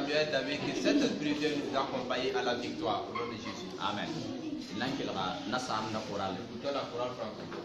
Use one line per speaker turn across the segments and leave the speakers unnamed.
Samuel, David, que cet esprit vienne nous accompagner à la victoire au nom de Jésus.
Amen. Nankilra nasam na koral.
Écoutons la chorale franco.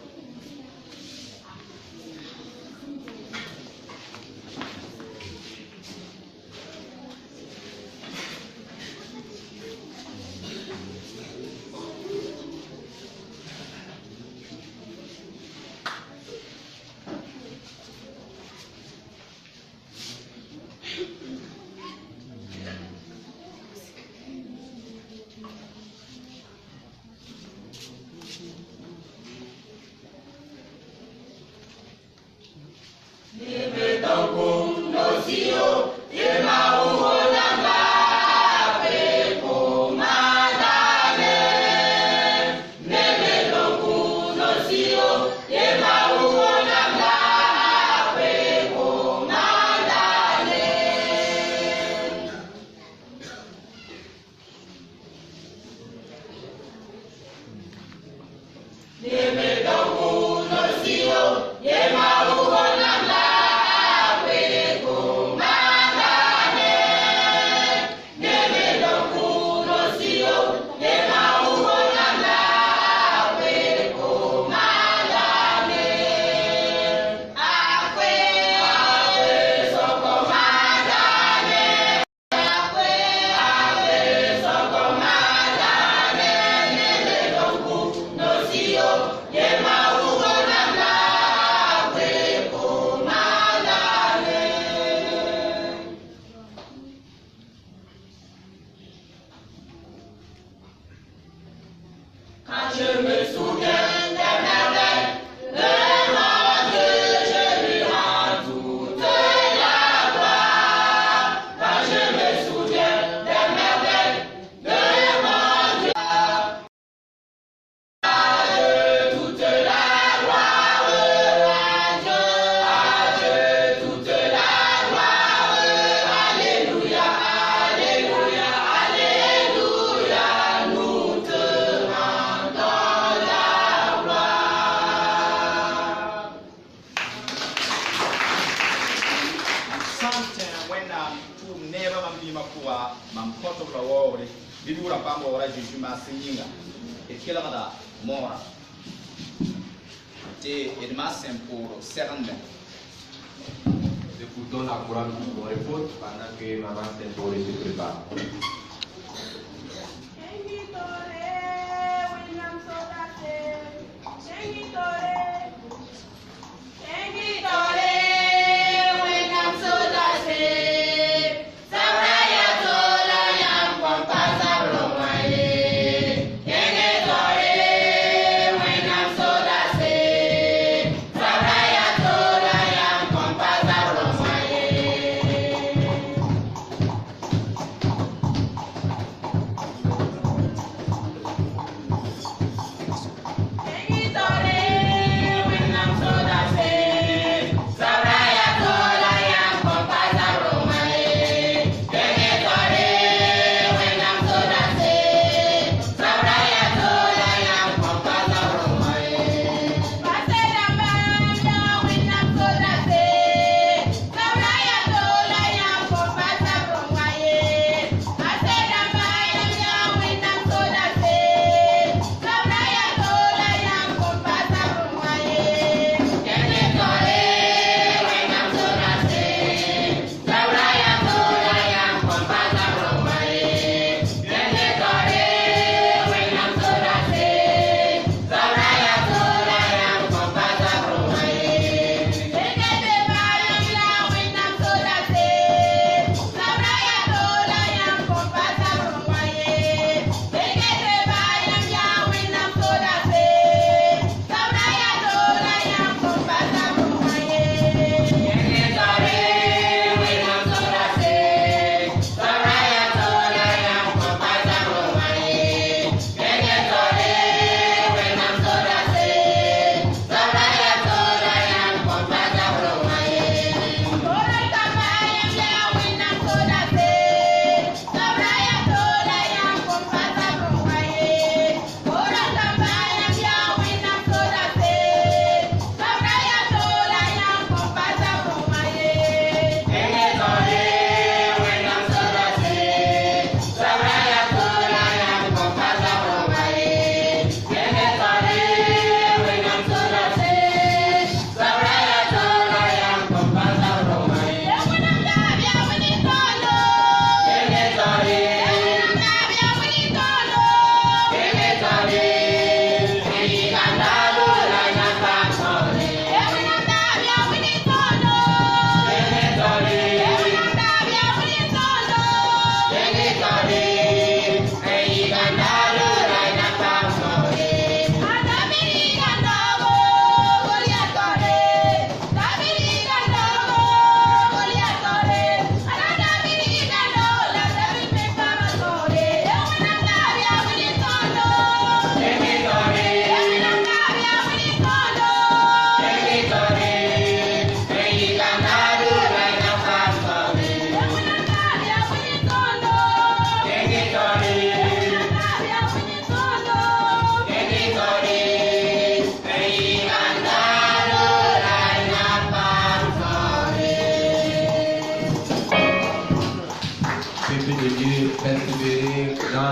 Écoutons la chorale pour mon épouse pendant que maman Saint-Paul se prépare.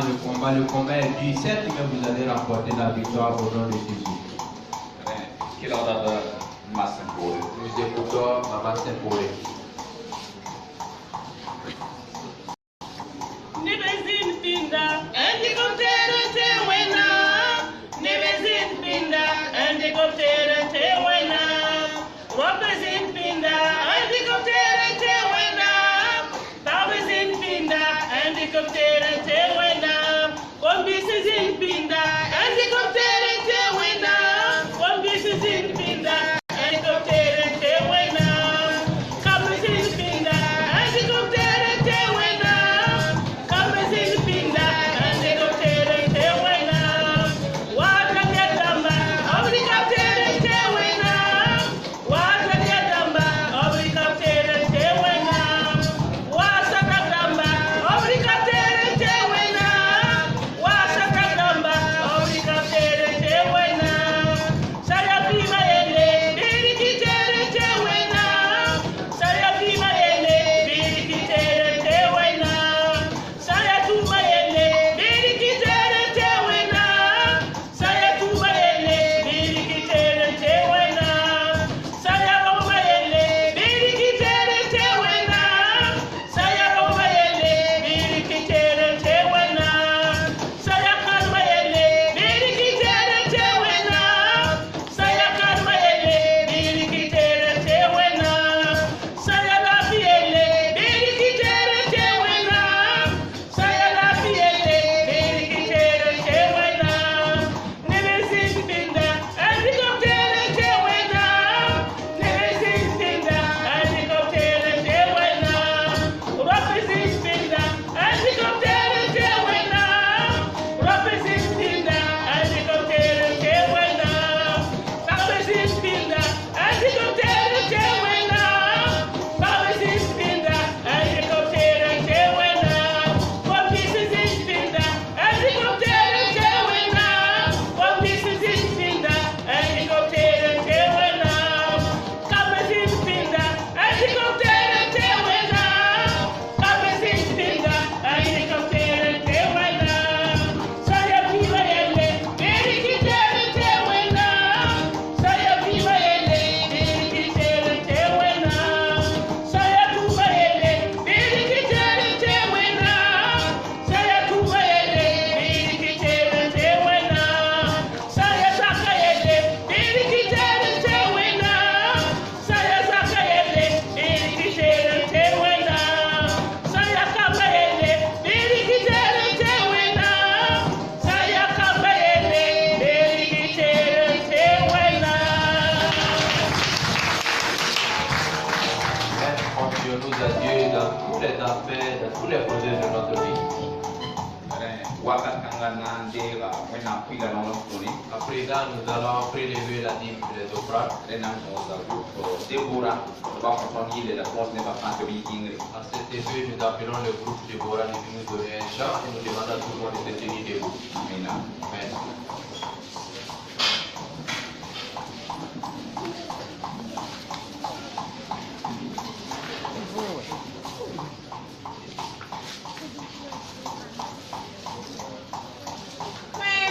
le combat est dur, certes, mais vous allez remporter la victoire au nom de Jésus. Nous écoutons Maman Saint-Paul. À présent, nous allons prélever la dîme des offrandes. À cet effet, nous appelons le groupe Déborah de nous donner un chant et nous demandons à tout le monde de se tenir debout. Amen.
Maria,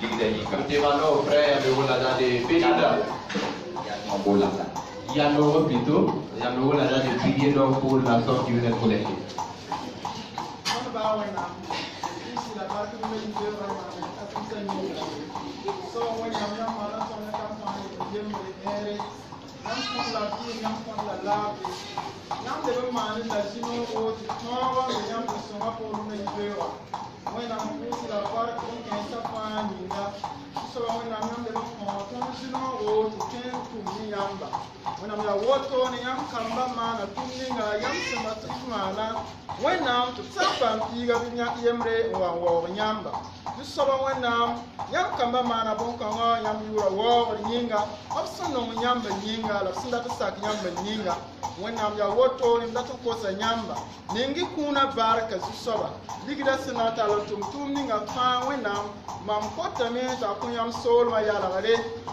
l'Italie.
Devant frère, il y a des bénédictions. Il y a l'euro plutôt, il y a l'euro là des prières pour la sorte qui venait de collecter.
When I'm a water, young Kamba man, a tuning, a young Samatumana, when now to Tapa, Piga, Yamre, or Yamba. This summer when now, young Kamba man, a Bonkanga, Yam, you are war, Yinga, also no Yamba Yinga, of Sindata Yamba Yinga, when I'm your water, and that of course a Yamba. Ningi Kuna Baraka, Susaba, Digida Senata, Tuming a farm when now, Mam Potter means a Kuyam soul, my yala,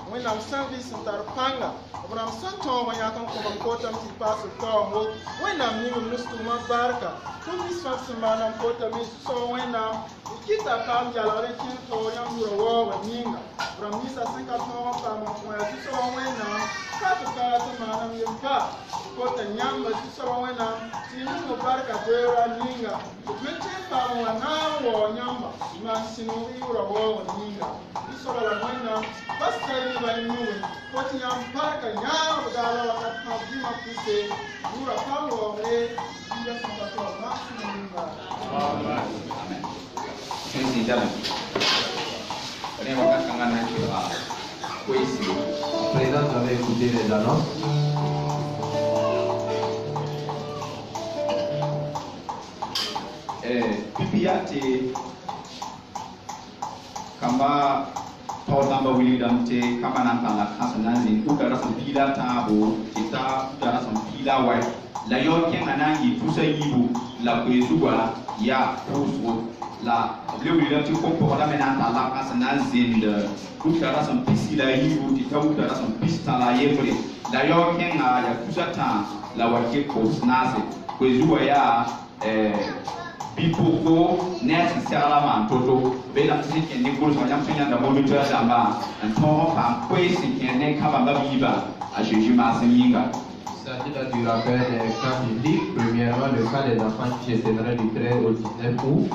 when I'm service and Tarpanga. When I'm sent home, I can come and quote them to pass the form. When I'm new, Mustuma Barca, who is something man and quote them so when I'm Kita Pam Yalakin for young war and Ninga. From Mr. Singapore, where to so when I'm Kata man and your car. Quote the Yamba to so when I'm seeing the Barca there and Ninga. The 20 pound an hour or Yamba, Massimo, you are war and Ninga. This sort of when I'm first time by moving. What young Parker, young Dala, that Jima Puse, you are power away, Jesus maximum.
Merci, Dame. On va faire un oui, ici.
Président, vous avez écouté les annonces.
Pipiate Kamba Tamba Willie Dante, Kamananta, Hasanazin, Ukarasan Pila Tabo, Tita, Ukarasan Pila White, La Yorkin Anangi, Pusa Yibu, La Puesua, Ya, Pusu, La Willie Dante, Komporamenanta, La Hasanazin, Ukarasan Pisila Yibu, Tita, Ukarasan Pistala Yevre, La Yorkin, Ya Pusata, La Wake Coast Nazi, Puesua Ya, Bipoko, necessarily, Toto, Bela Sick and Nichols, and Yampin and the Monitor Damba, and Tom and Quasi and Nekaba Biba, as you must Yinga.
Il s'agit là du rappel des cas publics. Premièrement, le cas des enfants qui s'éteindrait du 13 au 19 août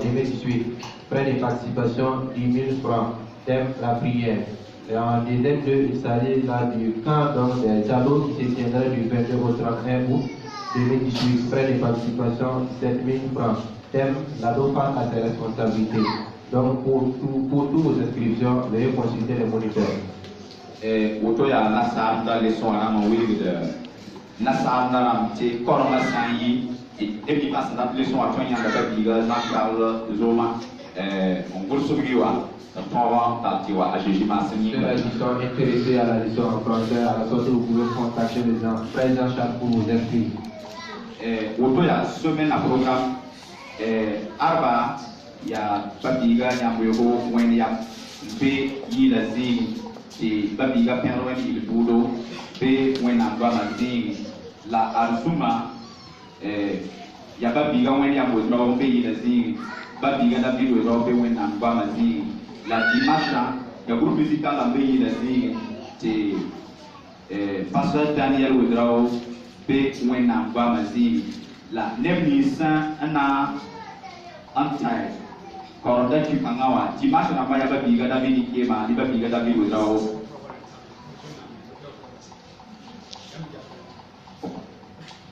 2018. Frais de participation 10 000 francs. Thème la prière. Et en deuxième lieu, il s'agit là du camp des ados qui s'éteindrait du 22 au 31 août 2018. Frais de participation 7 000 francs. Thème l'ado face à ses responsabilités. Donc pour toutes vos inscriptions, veuillez consulter les moniteurs.
Otoya Nassar dans les soins à mon oui de Nassar dans la petite corona sangi et puis passe dans les soins à toi yanga biga nakal zoma on peut subiwa pour tatiwa à Jésus Massini.
Ceux qui sont intéressés à la leçon en français à la sortie vous pouvez contacter les gens présents chaque pour vous inscrire.
Otoya semaine à programme Arba ya babiga nyamuyoko when ya be yila zing et babiga perwen il budo be when amba zing la arzuma ya babiga when ya mudro be yila zing babiga da bido ro be when amba zing la dimasha ya groupe musical la be yila zing te pasteur Daniel Wodrao be when amba zing la nemnisa ana antai kalau dah kita ngawat, jika sudah banyak babiga dah bini kema, di babiga dah bini berau.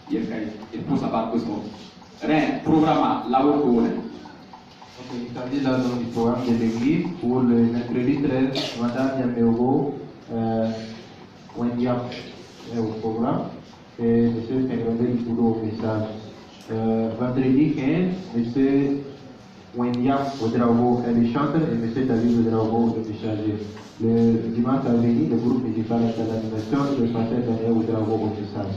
Ya kan, itu sahabat kusmo. Ren program lalu kau.
Il s'agit là dans le programme de l'église pour le mercredi 13, Madame Yameogo, Wendiam est au programme et M. Fengandel pour le message. Vendredi 15, M. Wendiam Ouedraogo est le chanteur et M. David Ouedraogo le messager. Le dimanche à venir, le groupe musical est à l'animation et le chanteur Daniel Ouedraogo au message.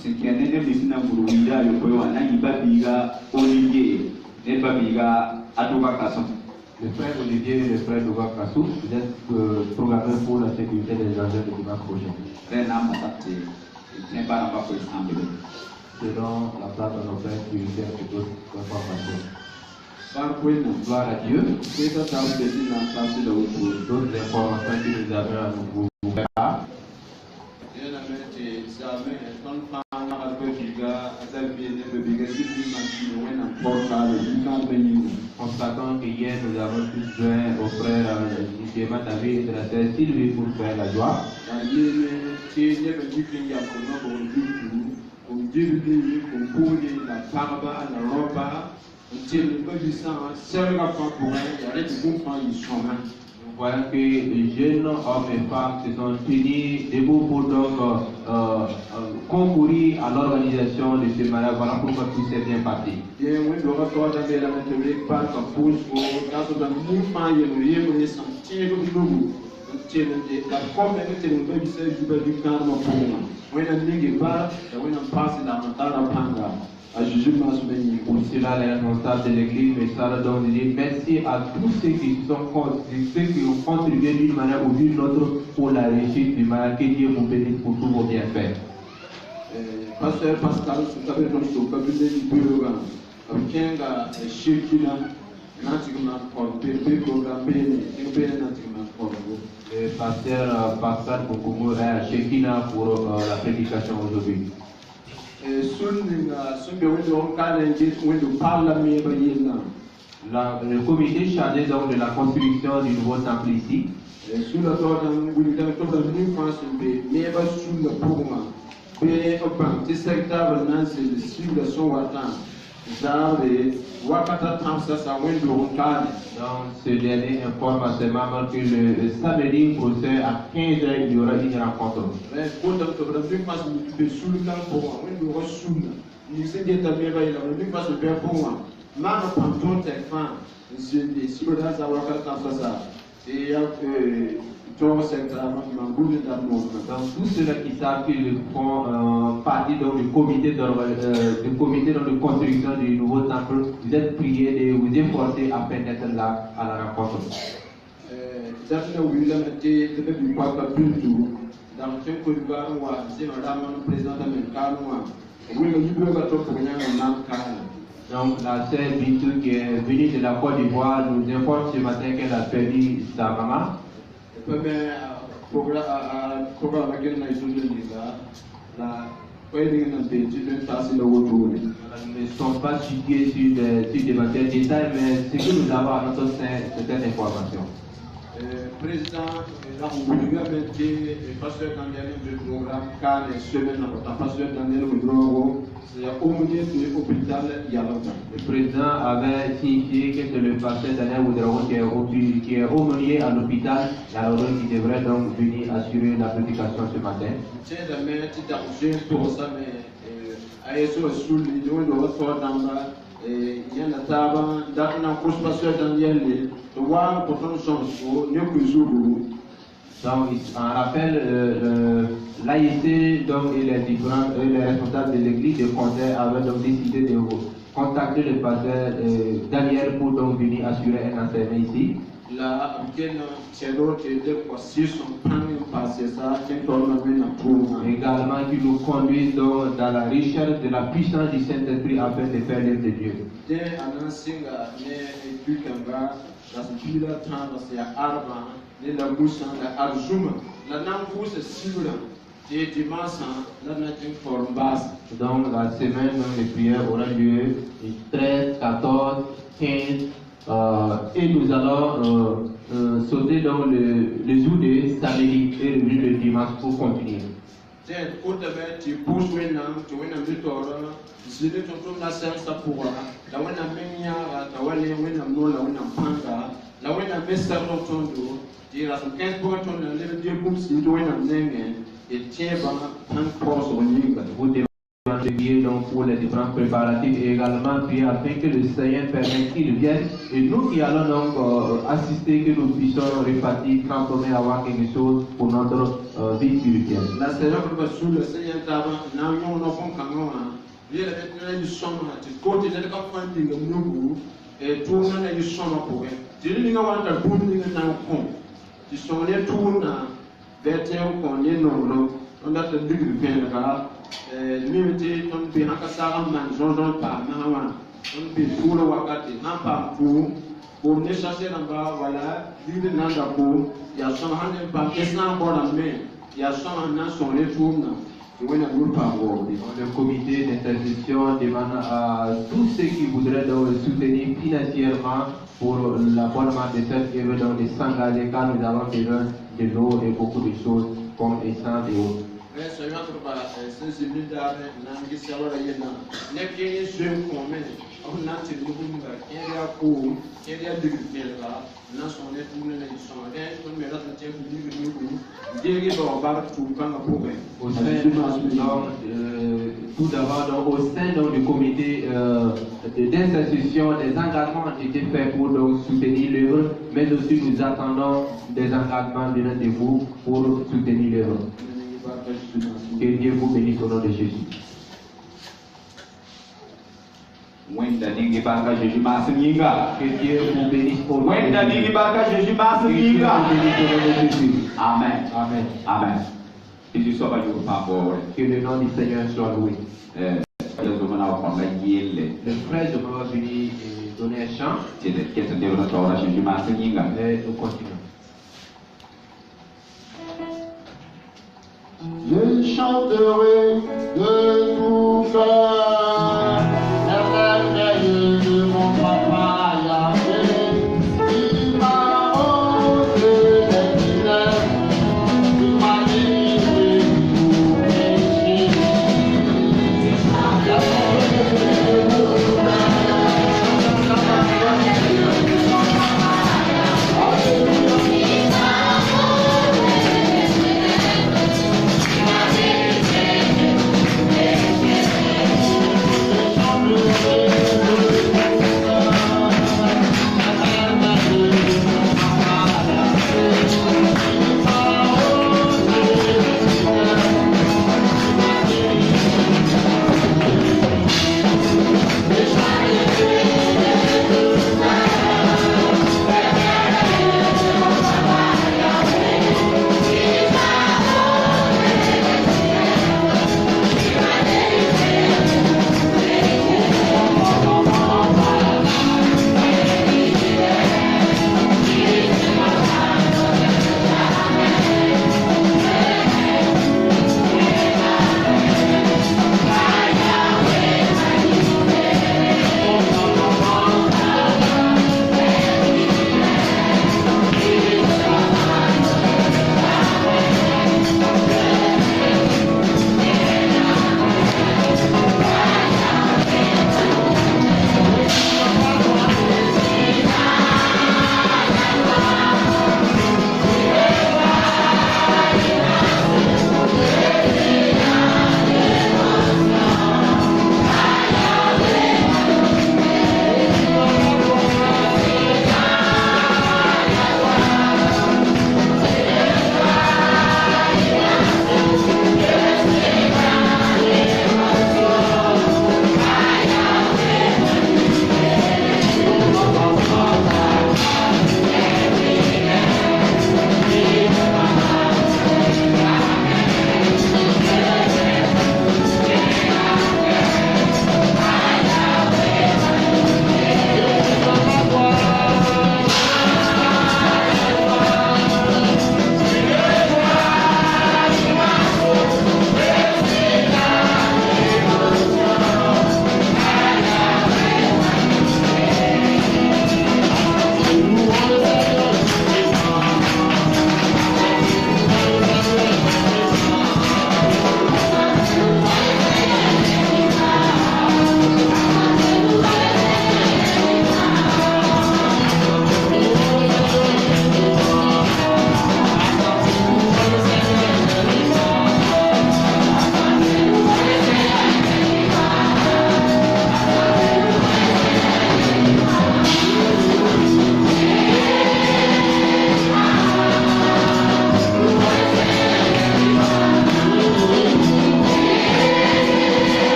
Si tu as des business pour l'unité, le point où on a babiga Olivier, et babiga Adoba Kasson.
Le frère Olivier et le frère Adoba Kassou, vous êtes programmés pour la sécurité des agents de dimanche prochain. Selon la place de nos frères sécuritaires et d'autres informations. Gloire à Dieu. D'autres informations que nous avons à nous faire. Constatons que hier nous avons tous joint au frère Nikéma David et de la sœur Sylvie pour faire la joie. Nous voyons que les jeunes hommes et femmes se sont unis debout pour donc concourir à l'organisation de ce mariage. Voilà pourquoi tout s'est bien passé. Pour cela, les responsables de l'église me saluent donc dire merci à tous ceux qui ont contribué d'une manière ou d'une autre pour la réussite du mariage. Que Dieu vous bénisse pour tous vos bienfaits.
Pasteur Pascal,
Le pasteur Pascal Bokoumou est à Shekina pour la prédication aujourd'hui. Le comité chargé donc de la construction du nouveau temple ici. Donc, ce dernier informe à ses membres que le samedi prochain à 15h, il y aura une rencontre. Donc, tous ceux qui savent qu'ils font partie donc, du comité de construction du nouveau temple, vous êtes priés de vous efforcer afin d'être là à la rencontre. Donc la sœur Bintou qui est venue de la Côte d'Ivoire nous informe ce matin qu'elle a perdu sa maman. Nous ne sommes pas situés sur des matières détails, mais ce que nous avons à notre sein, c'est cette information.
Président, pasteur Daniel du programme car les semaines pasteur Daniel c'est au milieu de l'hôpital il y a longtemps.
Le président avait signifié que c'est le pasteur Daniel Woudro qui est aumônier à l'hôpital, et alors qui devrait donc venir assurer la prédication ce matin.
Tiens, demain, tu t'as pour ça, mais à Yesu sous l'île, on doit faire dans la il y a la table, dans la course pasteur Daniel, le voir pour ton chance, mieux que jour.
Donc, on rappelle l'AIC et les responsables de l'église de Condé avaient donc décidé de contacter le pasteur Daniel pour donc venir assurer un enseignement ici. Également qui nous conduisent donc dans la richesse de la puissance du Saint-Esprit afin de faire l'œuvre de Dieu. Donc la semaine de prière aura lieu le 13, 14, 15 et nous allons sauter dans le jour de samedi et revenir le dimanche pour continuer. Vous devez prier donc pour les différents préparatifs et également prier afin que le Seigneur permette qu'il vienne et nous qui allons donc assister, que nous puissions répartir, transformer, avoir quelque chose pour notre vie spirituelle.
La Seigneur peut sous le Seigneur d'avant, n'a eu un enfant quand même. Il y a des sommes, tu côté de la campagne de nous et tout le monde a eu son pour elle. Tu dis qu'on va te bouger dans le fond. Tu sont les tours vers qu'on est non. On a te dit que bien là, limité, on peut en casser un man, j'en parle, on bi tuura wakati nan pam tu pour ne chasser namba wala lide nanda ko ya son hande pam esna bona me ya son nan son retourna wena nur pam wo.
Le comité d'intercession demande à tous ceux qui voudraient donc soutenir financièrement pour l'abonnement de cette œuvre, donc de s'engager car nous avons besoin de l'eau et beaucoup de choses comme essence et eau.
So you want to buy a sensibility that Nangi Sawara Yena, Nepkin swim for many, of Nancy looking like area pool, area digitella, National Network and so on, and when we are not able to live in you, give our back to Kangapoe.
Au sein, tout d'abord, donc, au sein donc, du comité d'institution, des engagements ont été faits pour donc, soutenir l'œuvre, mais aussi nous attendons des engagements venant de vous pour soutenir l'œuvre. Que Dieu vous bénisse au nom de Jésus.
Wenda ningi baka Jésus masinga.
Que Dieu vous bénisse au nom de
Wenda
Jésus.
ningi baka Jésus
Que Dieu
masinga.
vous bénisse au nom de Jésus.
Amen.
Amen.
Amen. Jésus soit pas du pauvre.
Que le nom du Seigneur soit loué.
Le
frère de va venir donner un chant
c'est de qu'est-ce que notre Jésus masinga.
et nous continuons.
Je chanterai de tout cœur la merveille de mon papa Yahvé, qui m'a ôté les ténèbres, qui m'a délivré de tout péché. Alléluia.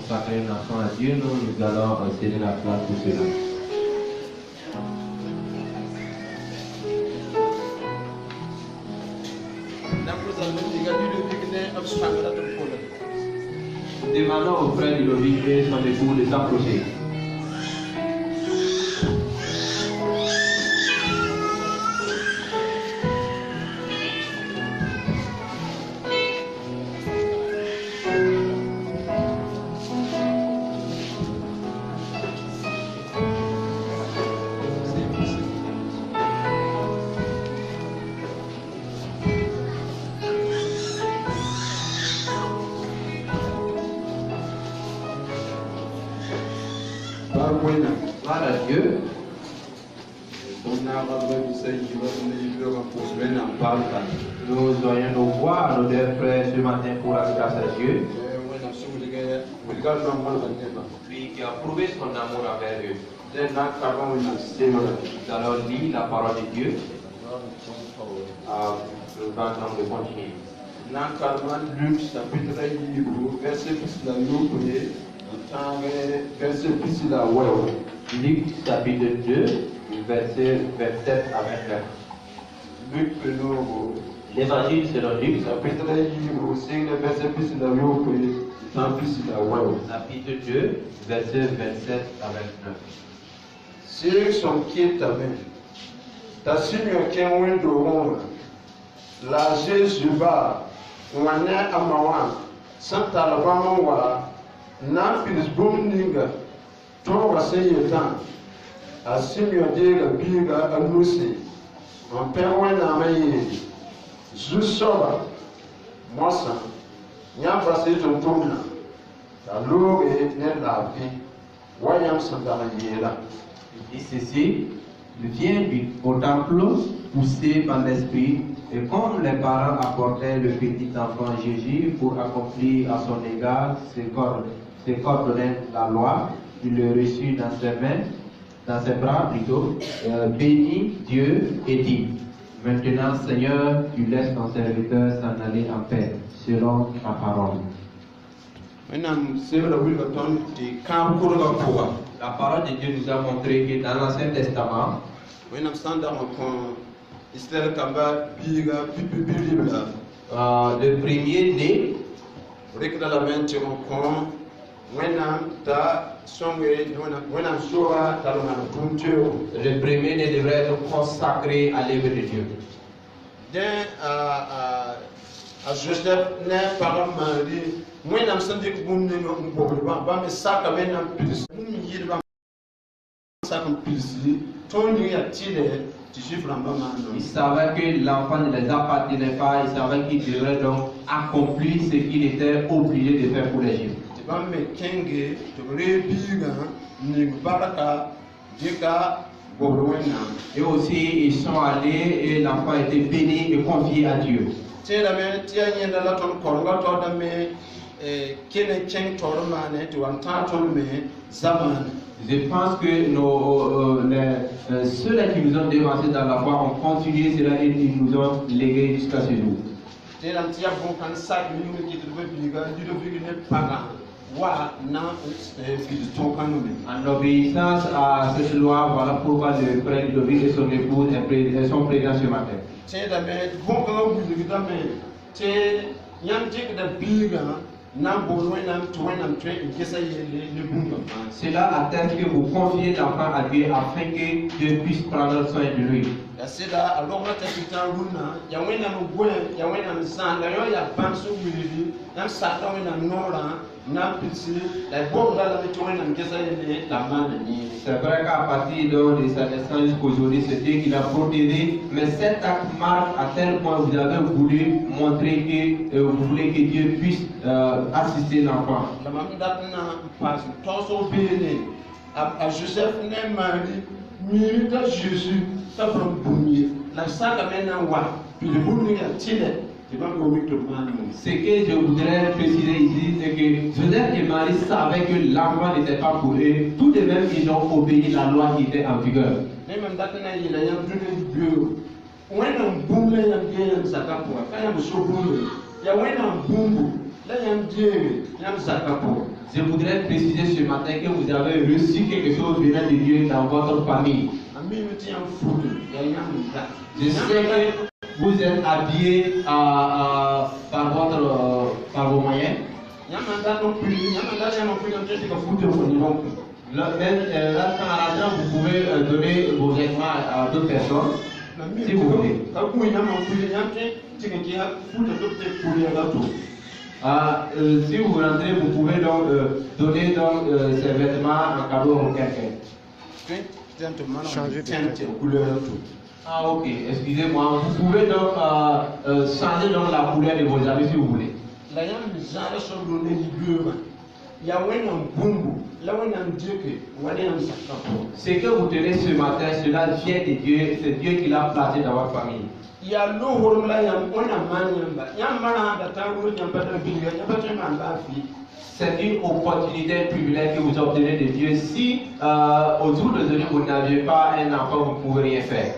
consacrer un enfant à Dieu, nous allons céder la place pour cela. Demandons au frère Ludovic et son époux de s'approcher. Gloire à Dieu. Nous aurions nos voix, nos deux frères ce matin pour la grâce à Dieu. Lui qui a prouvé son amour envers eux. Nous allons lire la parole de Dieu. Nous allons de continuer.
Luc chapitre 1, verset 6 verset 6 là, ouais.
Luc chapitre 2, verset 27 à 29.
Luc
L'évangile selon Luc,
chapitre 1, verset 6 là, ouais.
chapitre 2, verset 27 à 29.
C'est son qui est avec. Ta signe qui est un doron. La Jésus va. On est à Mawan. Saint Alabama. Na Pittsburgh ninga. Ton va se yetan. A signe de biga a lucy. On perd un amaye. Zusoba. Moi ça. Nya va se ton tourna. La lourde est la vie. Voyons ça dans la yéla.
Il dit ceci, il vient au temple poussé par l'esprit, et comme les parents apportaient le petit enfant Jésus pour accomplir à son égard ce qu'ordonnait la loi, il le reçut dans ses mains, dans ses bras plutôt, bénit Dieu et dit, maintenant Seigneur, tu laisses ton serviteur s'en aller en paix, selon ta parole. La parole de Dieu nous a montré que dans l'Ancien Testament, le premier-né, le premier-né devrait être consacré à l'œuvre de Dieu.
À Joseph n'est pas Marie. Moi, je suis
il savait que l'enfant ne les appartenait pas, il savait qu'il devrait donc accomplir ce qu'il était obligé de faire pour l'Égypte. Et aussi, ils sont allés et l'enfant a été béni et confié à Dieu. Je pense que ceux-là qui nous ont devancés dans la foi ont continué cela et ils nous ont légué jusqu'à ce jour. En obéissance à cette loi, voilà pourquoi le frère Ludovic et son épouse sont présents ce matin. Cela atteste que vous confiez l'enfant à Dieu afin que Dieu puisse prendre soin de lui. C'est vrai qu'à partir de sa naissance jusqu'aujourd'hui, c'est Dieu qui l'a protégé, mais cet acte marque à tel point vous avez voulu montrer que vous voulez que Dieu puisse assister l'enfant.
À Joseph n'est Marie, minute à Jésus, ça prend bonnier. La salle maintenant, puis le bonnier a tiré.
Ce que je voudrais préciser ici, c'est que Joseph et Marie savaient que l'enfant n'était pas pour eux. Tout de même, ils ont obéi la loi qui était en vigueur. Je voudrais préciser ce matin que vous avez reçu quelque chose venant de Dieu dans votre famille. Je sais que vous êtes habillé par vos moyens. Même là, quand à l'argent, vous pouvez donner vos vêtements à d'autres personnes. Si vous voulez. Si vous rentrez, vous pouvez donc donner donc, ces vêtements en cadeau à quelqu'un.
Changer de
Ah ok, excusez-moi. Vous pouvez donc changer donc la couleur de vos habits si vous voulez. Ce que vous tenez ce matin, cela vient de Dieu, c'est Dieu qui l'a placé dans votre famille. C'est une opportunité, un privilège que vous obtenez de Dieu. Si au jour d'aujourd'hui vous n'aviez pas un enfant, vous ne pouvez rien faire.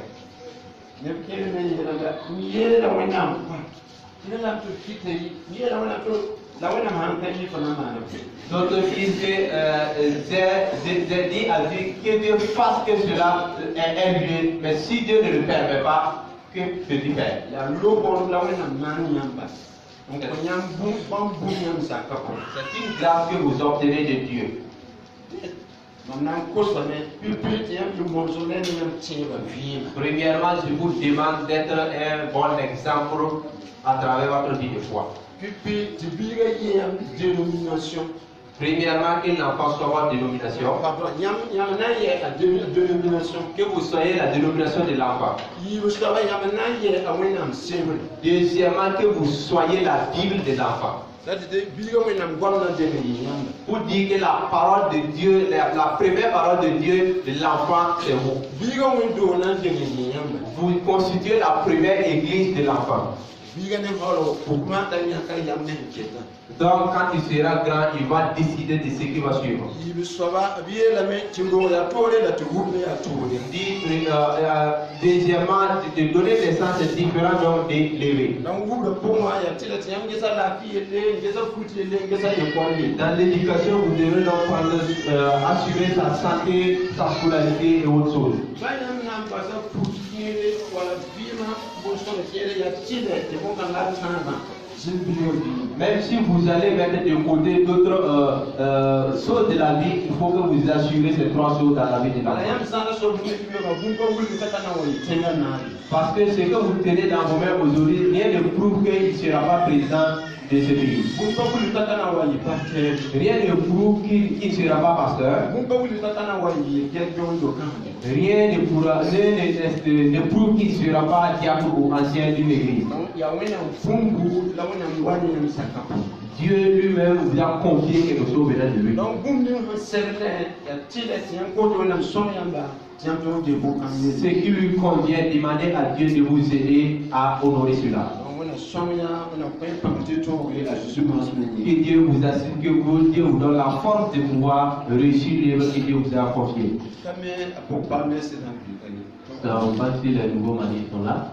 Notre fils dit à Dieu que Dieu fasse que cela ait lieu, mais si Dieu ne le permet pas, que peut-il faire? C'est une grâce que vous obtenez de Dieu. Premièrement, je vous demande d'être un bon exemple à travers votre vie de foi. Premièrement, que l'enfant soit votre dénomination. Que vous soyez la dénomination de l'enfant. Deuxièmement, que vous soyez la Bible de l'enfant. Pour dire que la parole de Dieu, la première parole de Dieu de l'enfant, c'est vous. Vous constituez la première église de l'enfant. Donc quand il sera grand, il va décider de ce qui va suivre. Deuxièmement, de donner naissance est différent donc d'élever. Dans l'éducation, vous devez donc assurer sa santé, sa scolarité et autre chose. Même si vous allez mettre de côté d'autres choses de la vie, il faut que vous assurez ces trois choses dans la vie de l'enfant. Parce que ce que vous tenez dans vos mains aujourd'hui, rien ne prouve qu'il ne sera pas président de ce pays. Rien ne prouve qu'il ne sera pas pasteur. Rien ne prouve qu'il ne sera pas diacre ou ancien d'une église. Dieu lui-même vous a confié quelque chose venant de lui. Ce qui lui convient, demander à Dieu de vous aider à honorer cela. Que Dieu vous assure, que Dieu vous donne la force de pouvoir réussir l'œuvre que Dieu vous a confiée. On va si les nouveaux mariés sont là.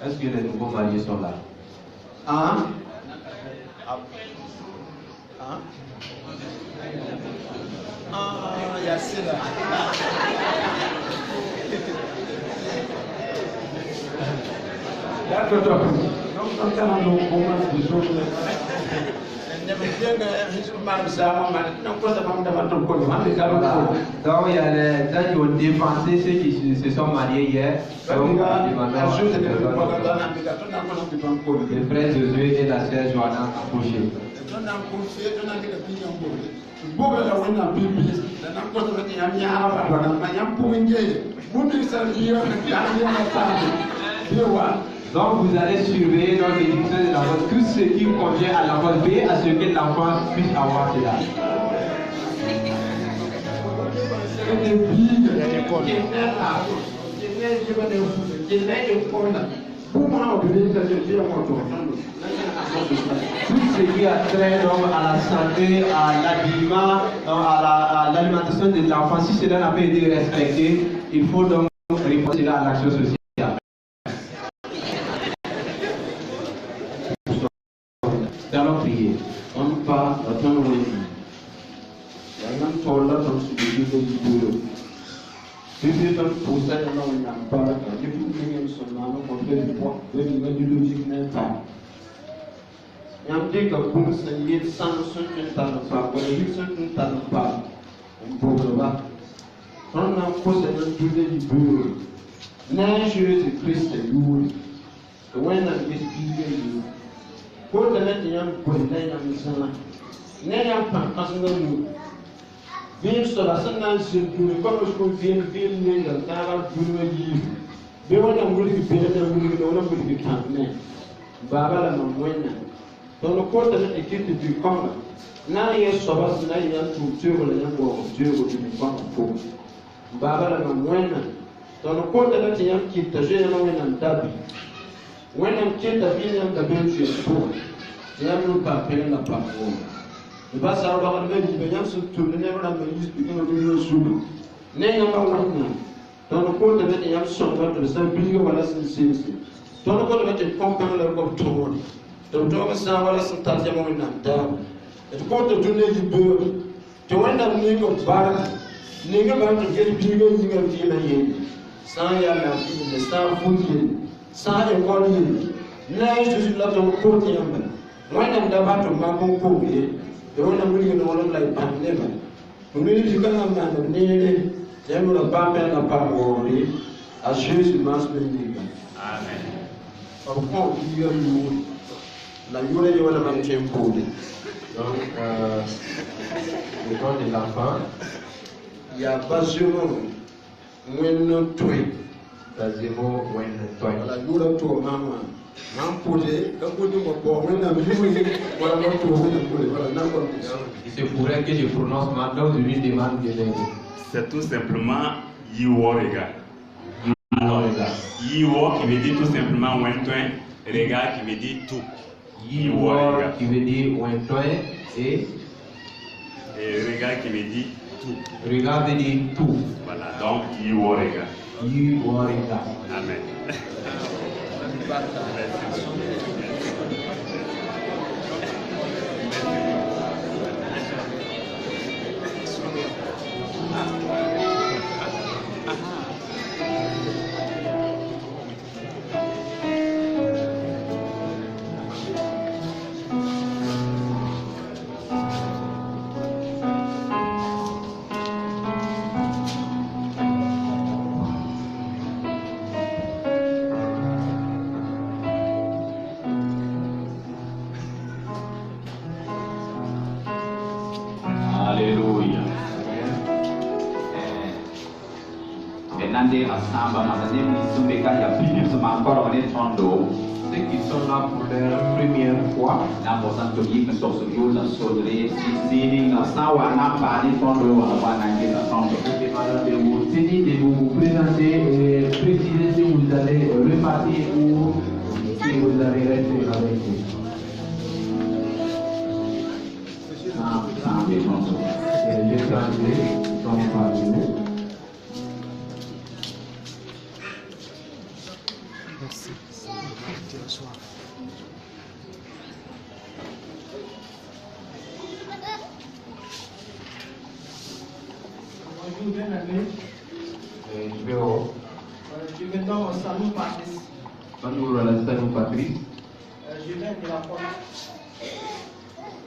Est-ce que les nouveaux mariés sont là? Donc il y a les gens qui ont défensé ceux qui se sont mariés hier. Le frère Josué et la sœur Joanna approchés. Donc vous allez surveiller dans l'éducation de l'enfant tout ce qui convient à l'enfant, veillez à ce que l'enfant puisse avoir cela. Tout ce qui a trait donc à la santé, à l'habillement, à l'alimentation de l'enfant, si cela n'a pas été respecté, il faut donc répondre à l'action sociale.
Tongue. Yangan tola from the Bibi dan pusat yang orang nampak, jadi punya semua orang buat dengan ideologi nanti. Yang dia gabung sendiri sama sunnah tanpa apa, sunnah tanpa beberapa. Orang pusat yang juga diburu. Nah, Yesus Kristus dulu. Kewenangan Yesus. Kau dah yang boleh yang misalnya. Nah, yang pasang dulu. Bien cela sana sirkule comme je confie bien ngal tara bulma yi be wona nguli bi be na nguli no wona nguli bi kamne baba la mamwena to no kota na ekiti bi kama na ye sobas na ya tu tiro la yango tiro bi kama ko baba la mamwena to no kota na ti yam kita je na wena ndabi wena kita bi yam da ben je ko yam no pa pe na pa ko Ba sa ba kan be be nyam su tu ne ba me yus bi no do su ne nyam ba wona don ko de be nyam so ba to sa bi go wala sin sin don ko de be kompan la ko to woni to ba sa wala sin ta jamo na da e ko to ne ji be to wanda ne ko ba ne ga ba to ge bi go ni ga fi la yin sa ya na fi ne sa fu ji sa e ko ni na ju la to ko ti yam wanda da ba to ma ko ko ge Orang nak beli orang lain pandai bah. Kemudian jika nama ni jangan lupa pamer apa orang asyik mas beli.
Amen.
Apa dia lu? La yura je wala man tempo.
Donc, le temps de l'enfant,
Il y a pas seulement when toi.
la zéro, when, toi.
La yura toi maman. Nam posé, quand vous dites bon, when am joué, voilà mon tour, voilà n'importe quoi.
Il se pourrait que je prononce mal, donc je lui demande de l'aider.
C'est tout simplement Yiwo Rega. Yiwo qui veut dire tout simplement Wentwen, Rega qui veut dire tout. Yiwo Rega.
Qui veut dire Wentwen et
Rega qui veut dire tout.
Rega veut dire tout.
Voilà, donc Yiwo Rega.
Yiwo Rega.
Amen.
Alléluia. Nande asamba mazane misumeka ya pili suma encore on est tondo.
Ceux qui sont là pour leur première fois,
Na bosan to yik so so yo na so de sini na sawa na pa ni tondo wa na ngi na tondo.
je demande de vous tenir, de vous présenter et préciser si vous allez repartir ou si vous allez rester avec nous.
Ah, mais non.
Les étrangers sont parmi nous.
Bonjour, bien-aimés.
Je vais au
Je me nomme Sanou Patrice.
Bonjour à la salle Patrice.
Je viens de la Côte.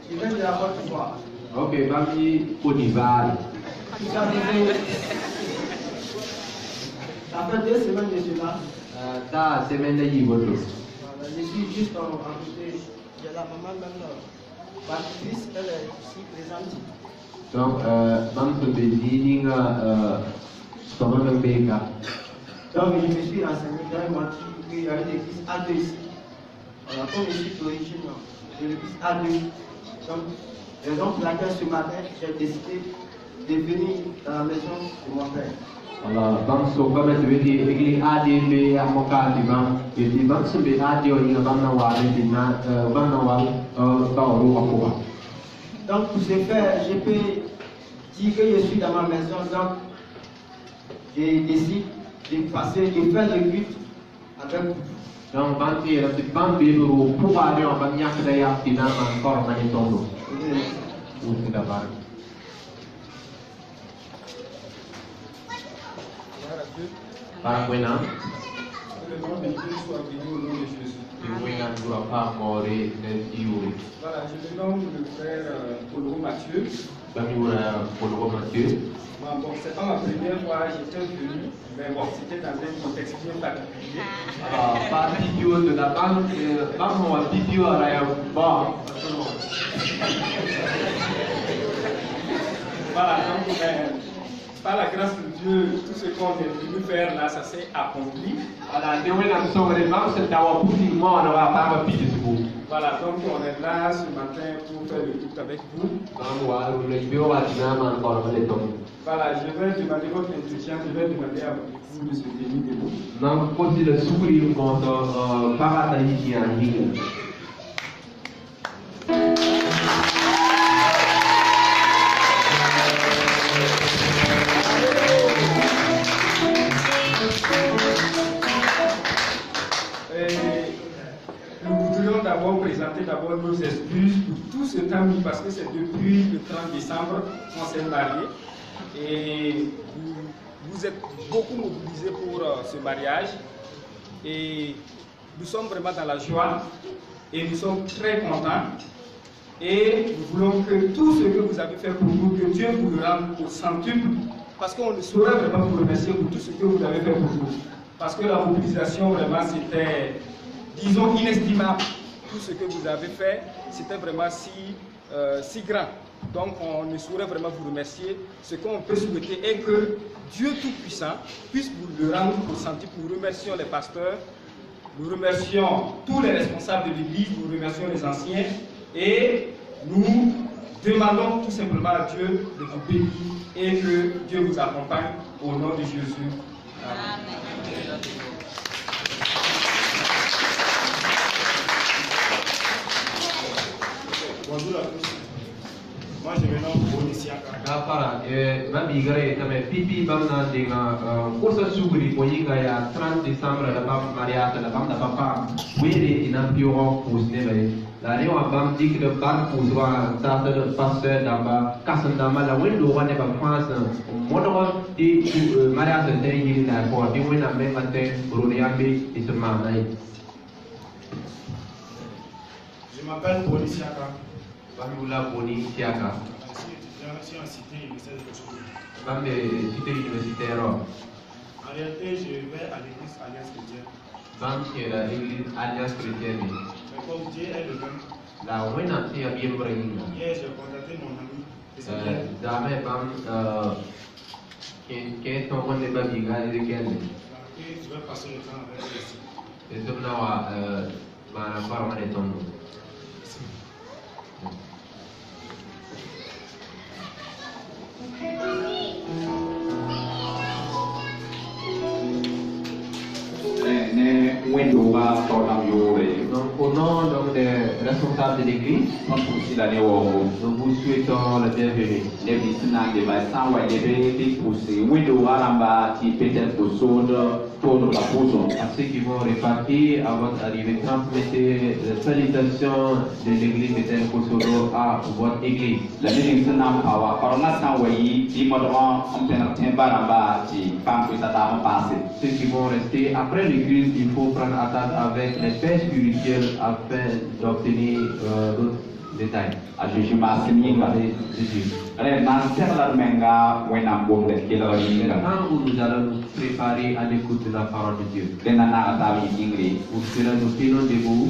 Je viens de la Côte d'Ivoire.
Ok, Bami Onival.
Je suis arrivé. Ça fait 2 semaines que je suis là.
Ta semaine de Yivoto.
Voilà, je suis juste à côté de la maman même. Patrice, elle est ici présente.
Donc, Bam Subedini, comment me béka?
Donc, je me suis renseigné dans le moitié qu'il y avait l'église A2 ici. Alors, comme je suis d'origine de l'église A2, donc, raison pour laquelle ce matin, j'ai décidé de venir dans la maison de mon père.
Alors, Bam Soba, tu veux dire, église ADB à Moka, Liban, et dit Bam Subé Adio, il y a Bam Nawal, Bam Nawal, Baoro Wakoa.
Donc, pour ce faire, je peux dire que je suis dans ma maison, donc, je décide de faire le culte avec vous.
Donc, Bam Pira, c'est Bam Biro, pour aller en Bam Yakdaya, Tina, encore Manitondo. Paraguena.
Que le nom de Dieu soit béni au nom de Jésus.
Voilà, je vais donc le frère Paul Mathieu. Bon, c'est pas ma première fois, j'étais venu, mais bon, c'était dans un contexte bien particulier. De la banque, voilà, donc, par la grâce de Dieu, tout ce qu'on est venu faire là, ça s'est accompli. Voilà, donc on est là ce matin pour faire le culte avec vous. Voilà, je vais demander votre intuition, je vais demander à vous de se bénir de vous. Nous voudrions d'abord présenter nos excuses pour tout ce temps mis parce que c'est depuis le 30 décembre qu'on s'est mariés et vous êtes beaucoup mobilisés pour ce mariage et nous sommes vraiment dans la joie et nous sommes très contents et nous voulons que tout ce que vous avez fait pour nous, que Dieu vous le rende au centuple parce qu'on ne saurait vraiment vous remercier pour tout ce que vous avez fait pour nous. Parce que la mobilisation, vraiment, c'était, disons, inestimable. Tout ce que vous avez fait, c'était vraiment si grand. Donc, on ne saurait vraiment vous remercier. Ce qu'on peut souhaiter est que Dieu Tout-Puissant puisse vous le rendre au centuple. Nous remercions les pasteurs, nous remercions tous les responsables de l'Église, nous remercions les anciens et nous demandons tout simplement à Dieu de vous bénir et que Dieu vous accompagne au nom de Jésus. Amen.
Bonjour à tous. Moi je me nomme Boni Siaka.
Pipi bamna denga kursa suguri poyinga ya 30 décembre la bam mariage la bam da papa wele ina pioro pusne bay la rewa bam dik de bar puswa ta de pasteur damba kasan damba la wendo wane ba France mono di mariage de yiri na ko di wena me matin roniambe isma nay.
Je m'appelle Boni Siaka.
Bamula Boni Siaka.
Je suis en cité universitaire de Choukou.
Bam cité universitaire.
En réalité, je vais à l'église Alliance Chrétienne.
Bam qui est l'église Alliance Chrétienne.
Mais comme Dieu est le même.
La wena tia bien bringa.
Hier, j'ai contacté mon ami.
Dame bam qui ton on ne pas biga de quel.
Je vais passer le temps avec lui ici.
Et donc là ma parole est ton. Donc, au nom des responsables de l'église, nous vous souhaitons la bienvenue. À ceux qui vont répartir à votre arrivée, transmettez les salutations de l'église de Tel Kosovo à votre église. Ceux qui vont rester après l'église, il faut prendre attache avec les pères spirituels afin d'obtenir d'autres détails. Quand où nous allons nous préparer à l'écoute de la parole de Dieu. Pour cela, nous tenons debout.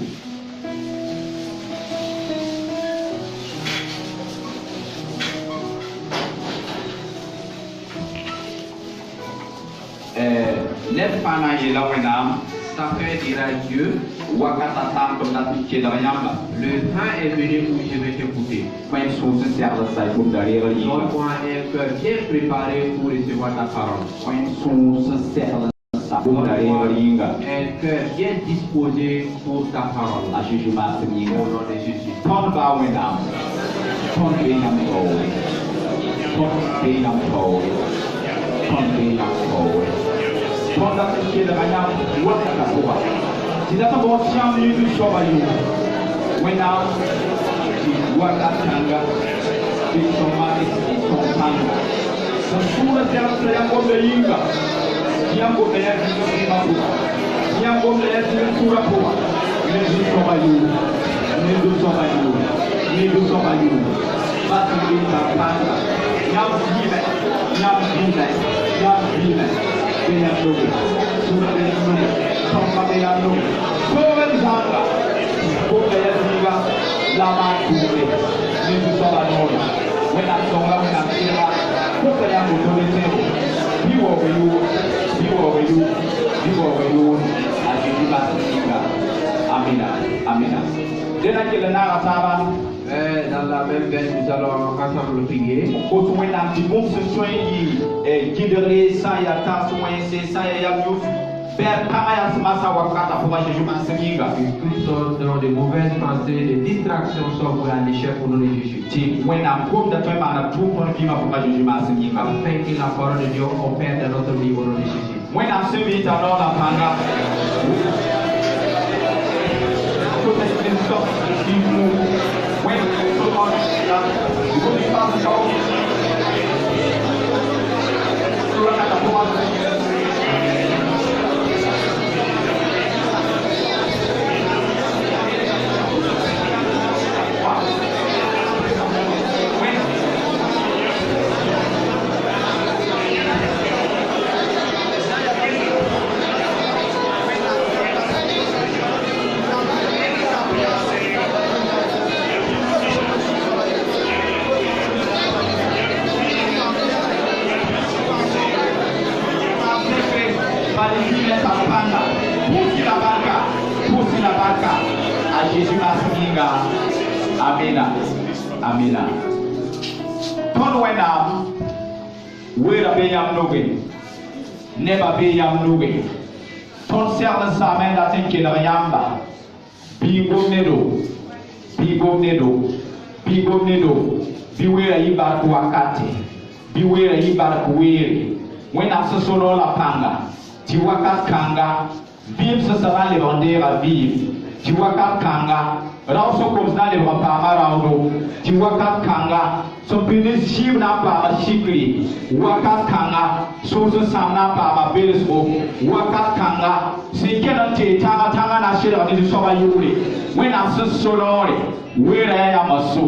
Sacré dira Dieu, le temps est venu où je vais t'écouter. Donne-moi un cœur bien préparé pour recevoir ta parole. Un cœur bien disposé pour ta parole. Au nom de Jésus.
Tiambo le ya zinga prima pua. Tiambo le ya zinga pura pua. Nezu soba yu. Nezu soba yu. Nezu soba yu. Batu kita panda. Nyam bime. Nyam bime. Nyam bime. Kaya doge. Sura kaya doge. Tomba kaya doge. Kowe zanga. Kowe ya zinga. Lama kure. Nezu soba nori. Wena songa wena kira. Kowe ya mutole tebo. You over you, you over you, you over you, as you give us Amina, Amina. Then I kill another Saba.
Dans la même veine, nous allons ensemble prier.
Quand on est un petit bon, ce soin, guiderait ça, il y a tant soin, c'est ça, il y a mieux. Père, Kamaya Smasa Wakata pour Jésus Mansinga.
Toutes sortes de mauvaises pensées, des distractions sont pour un échec pour nous les Jésus.
When I'm going to turn on a true for Vima pour Jésus Mansinga.
Afin que la parole de Dieu opère dans notre vie pour nous les Jésus.
When I'm serving the Lord of Panga, put the things up, when so much, you will be found out. Look at the one. Jésus Masinga, Amina, Amina. Ton wenam, wera be yam noge, neba be yam noge. Ton serve sa main d'atin qu'il yamba. Bigo nedo, bigo nedo, bigo nedo. Biwera ibar kuakate, biwera ibar kuweri. Wenam se solo la panga, tiwakat kanga, vive se sera les vendeurs à vivre. Tu vois qu'à Kanga, Rauso comme ça les Rapama Raudo, tu vois qu'à Kanga, son péninsule n'a pas ma chicri, Waka Kanga, Sosa Sana pas ma Belismo, Waka Kanga, c'est qu'elle a été Tanga Tanga Nashira de Soba Yuri, when I'm so solori, where I am a so,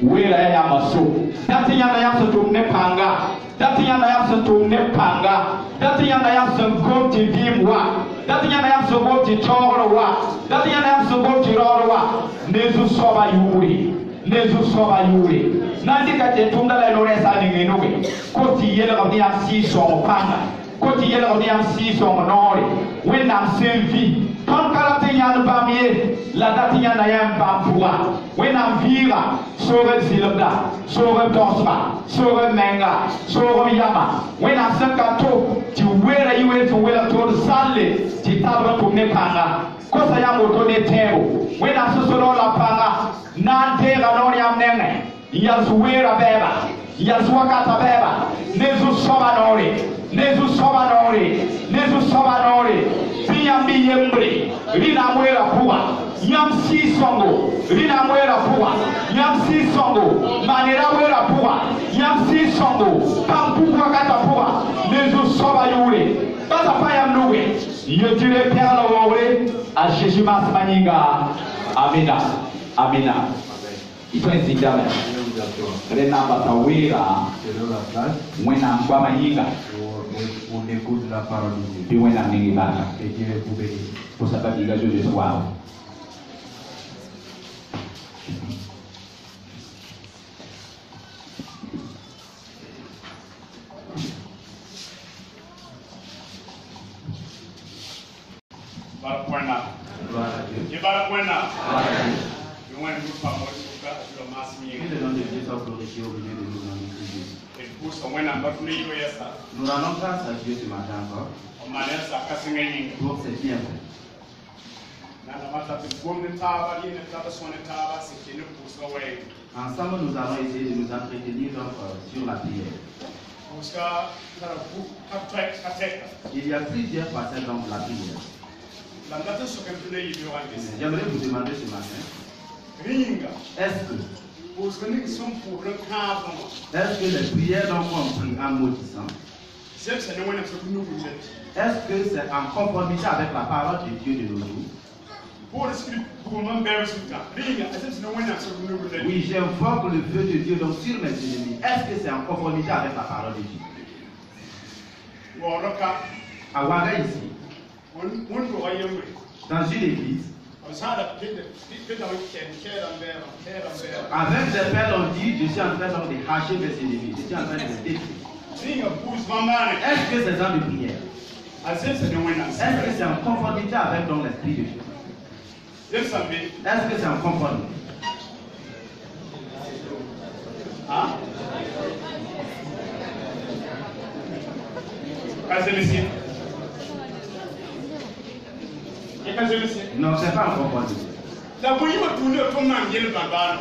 where I am a so, that thing I have to Nepanga, that thing I have to Nepanga, that thing I have to go to Vimwa. That you have to go to Torah, that you have to go to Rora, Nezu Soba Yuri, Nezu Soba Yuri. Nandika te tunda la Loresa di Minubi, Koti Yellow of the Amsi Panga, Koti Yellow of the Amsi Nori, when I'm Sylvie, Concaratian Bamier, La Datiana Yam Bambua, when I'm Vira, Sore Zilda, Sore Dosma, Sore Menga, Sore Yama, when I'm Sankato, to where you went to where to the Sunday, Titaba to Nepanga, Kosayamo to the table, when I'm Sosola Panga, Nante Ranoriam Nene. Yasuera beba, Yasuakata beba, Nezu Sobanori, Nezu Sobanori, Nezu Sobanori, Piambi Yembri, Rina Muera Pua, Yam Si Songo, Rina Muera Pua, Yam Si Songo, Manera Muera Pua, Yam Si Songo, Pampua Kata Pua, Nezu Sobayuri, Patapayam Louis, je dirais Père Lawore, à Jésus Masmaninga, Amina, Amina. Il faut ainsi dire. Renamba Tawira, when I'm Guamayiga,
on écoute la parole de Dieu.
puis when I'm Nigibaka,
Et Dieu vous bénisse.
pour sa fatigue ce soir.
Barakwenda.
Gloire à Dieu.
Barakwenda.
Gloire à Dieu.
You want to put the mass
Que
meeting.
le nom de Dieu soit glorifié au milieu de nous dans notre vie.
It puts the winner, but me, yes, sir.
Nous rendons grâce à Dieu ce matin encore
Manessa Cassinga.
pour cette bienfaits.
Nanamata, the woman Tava, in the Tabaswan Tava, sitting in the post away.
Ensemble, nous allons essayer de nous entretenir donc, sur la prière.
Oscar,
Il y a plusieurs facettes dans la prière. J'aimerais vous demander ce matin, est-ce que les prières donc ont pris en maudissant?
Est-ce que c'est en conformité avec la parole de Dieu de nos jours? Oui, j'invoque le feu de Dieu donc sur mes ennemis. Est-ce que c'est en conformité avec la parole de Dieu? À Ouaga ici, dans une église, avec des pères on dit, je suis en train de hacher mes ennemis, je suis en train de les détruire. Est-ce que c'est un de prière? Est-ce que c'est en conformité avec donc l'esprit de Dieu? Est-ce que c'est en conformité? Non, c'est pas en conformité.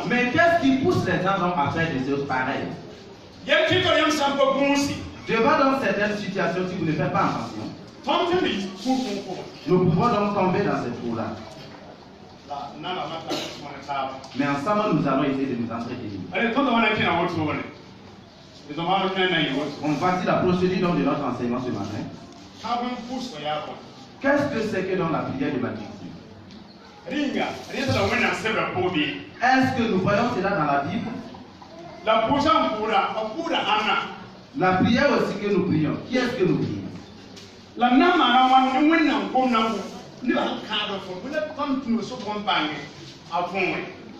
Mais qu'est-ce qui pousse les gens donc à faire des choses pareilles? Devant dans certaines situations, si vous ne faites pas attention, nous pouvons donc tomber dans cette trou-là. Mais ensemble, nous allons essayer de nous entretenir. Voici la procédure donc de notre enseignement ce matin. Qu'est-ce que c'est que dans la prière de malédiction? Est-ce que nous voyons cela dans la Bible? La prière aussi que nous prions. Qui est-ce que nous prions?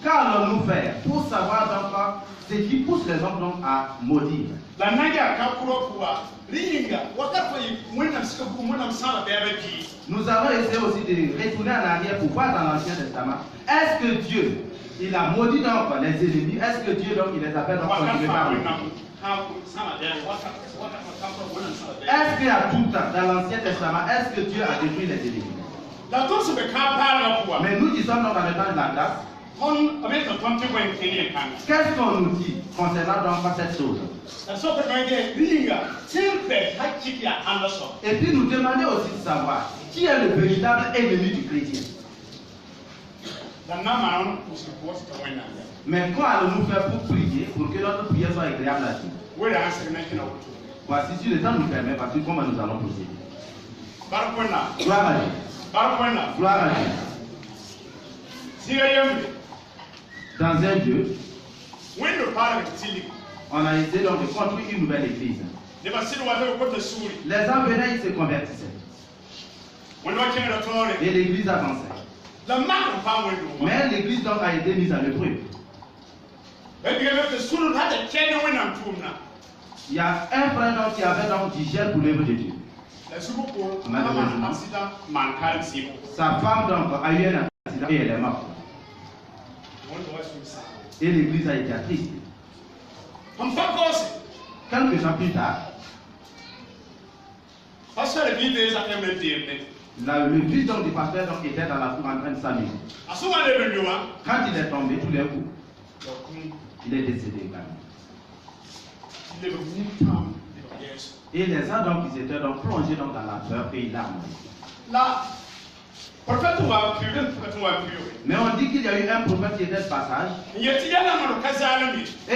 Qu'allons-nous faire pour savoir donc ce qui pousse les hommes donc à maudire? Nous allons essayer aussi de retourner en arrière pour voir dans l'Ancien Testament. Est-ce que Dieu, il a maudit donc les ennemis? Est-ce que Dieu donc il les appelle donc est-ce qu'il y a tout dans l'Ancien Testament, est-ce que Dieu a détruit les ennemis? Mais nous qui sommes donc dans le temps de la grâce, qu'est-ce qu'on nous dit concernant donc cette chose? Et puis nous demandons aussi de savoir qui est le véritable ennemi du chrétien. Mais quoi allons-nous faire pour prier, pour que notre prière soit agréable à Dieu? Voici si le temps nous permet, parce que comment nous allons procéder. Gloire à Dieu. Gloire à Dieu. Dans un Dieu, on a essayé donc de construire une nouvelle église. Les gens venaient, ils se convertissaient. Et l'église avançait. Mais l'église donc a été mise à l'épreuve. Il y a un frère donc qui avait donc du gel pour l'œuvre de Dieu. Malheureusement, sa femme donc a eu un accident et elle est morte. Et l'église a été attristée. Quelques temps plus tard, le fils donc du pasteur donc était dans la cour en train de s'amuser. Quand il est tombé, tout d'un coup, il est décédé également. Et les gens donc ils étaient donc plongés donc dans la peur et il a mouru. Mais on dit qu'il y a eu un prophète qui était de passage. Et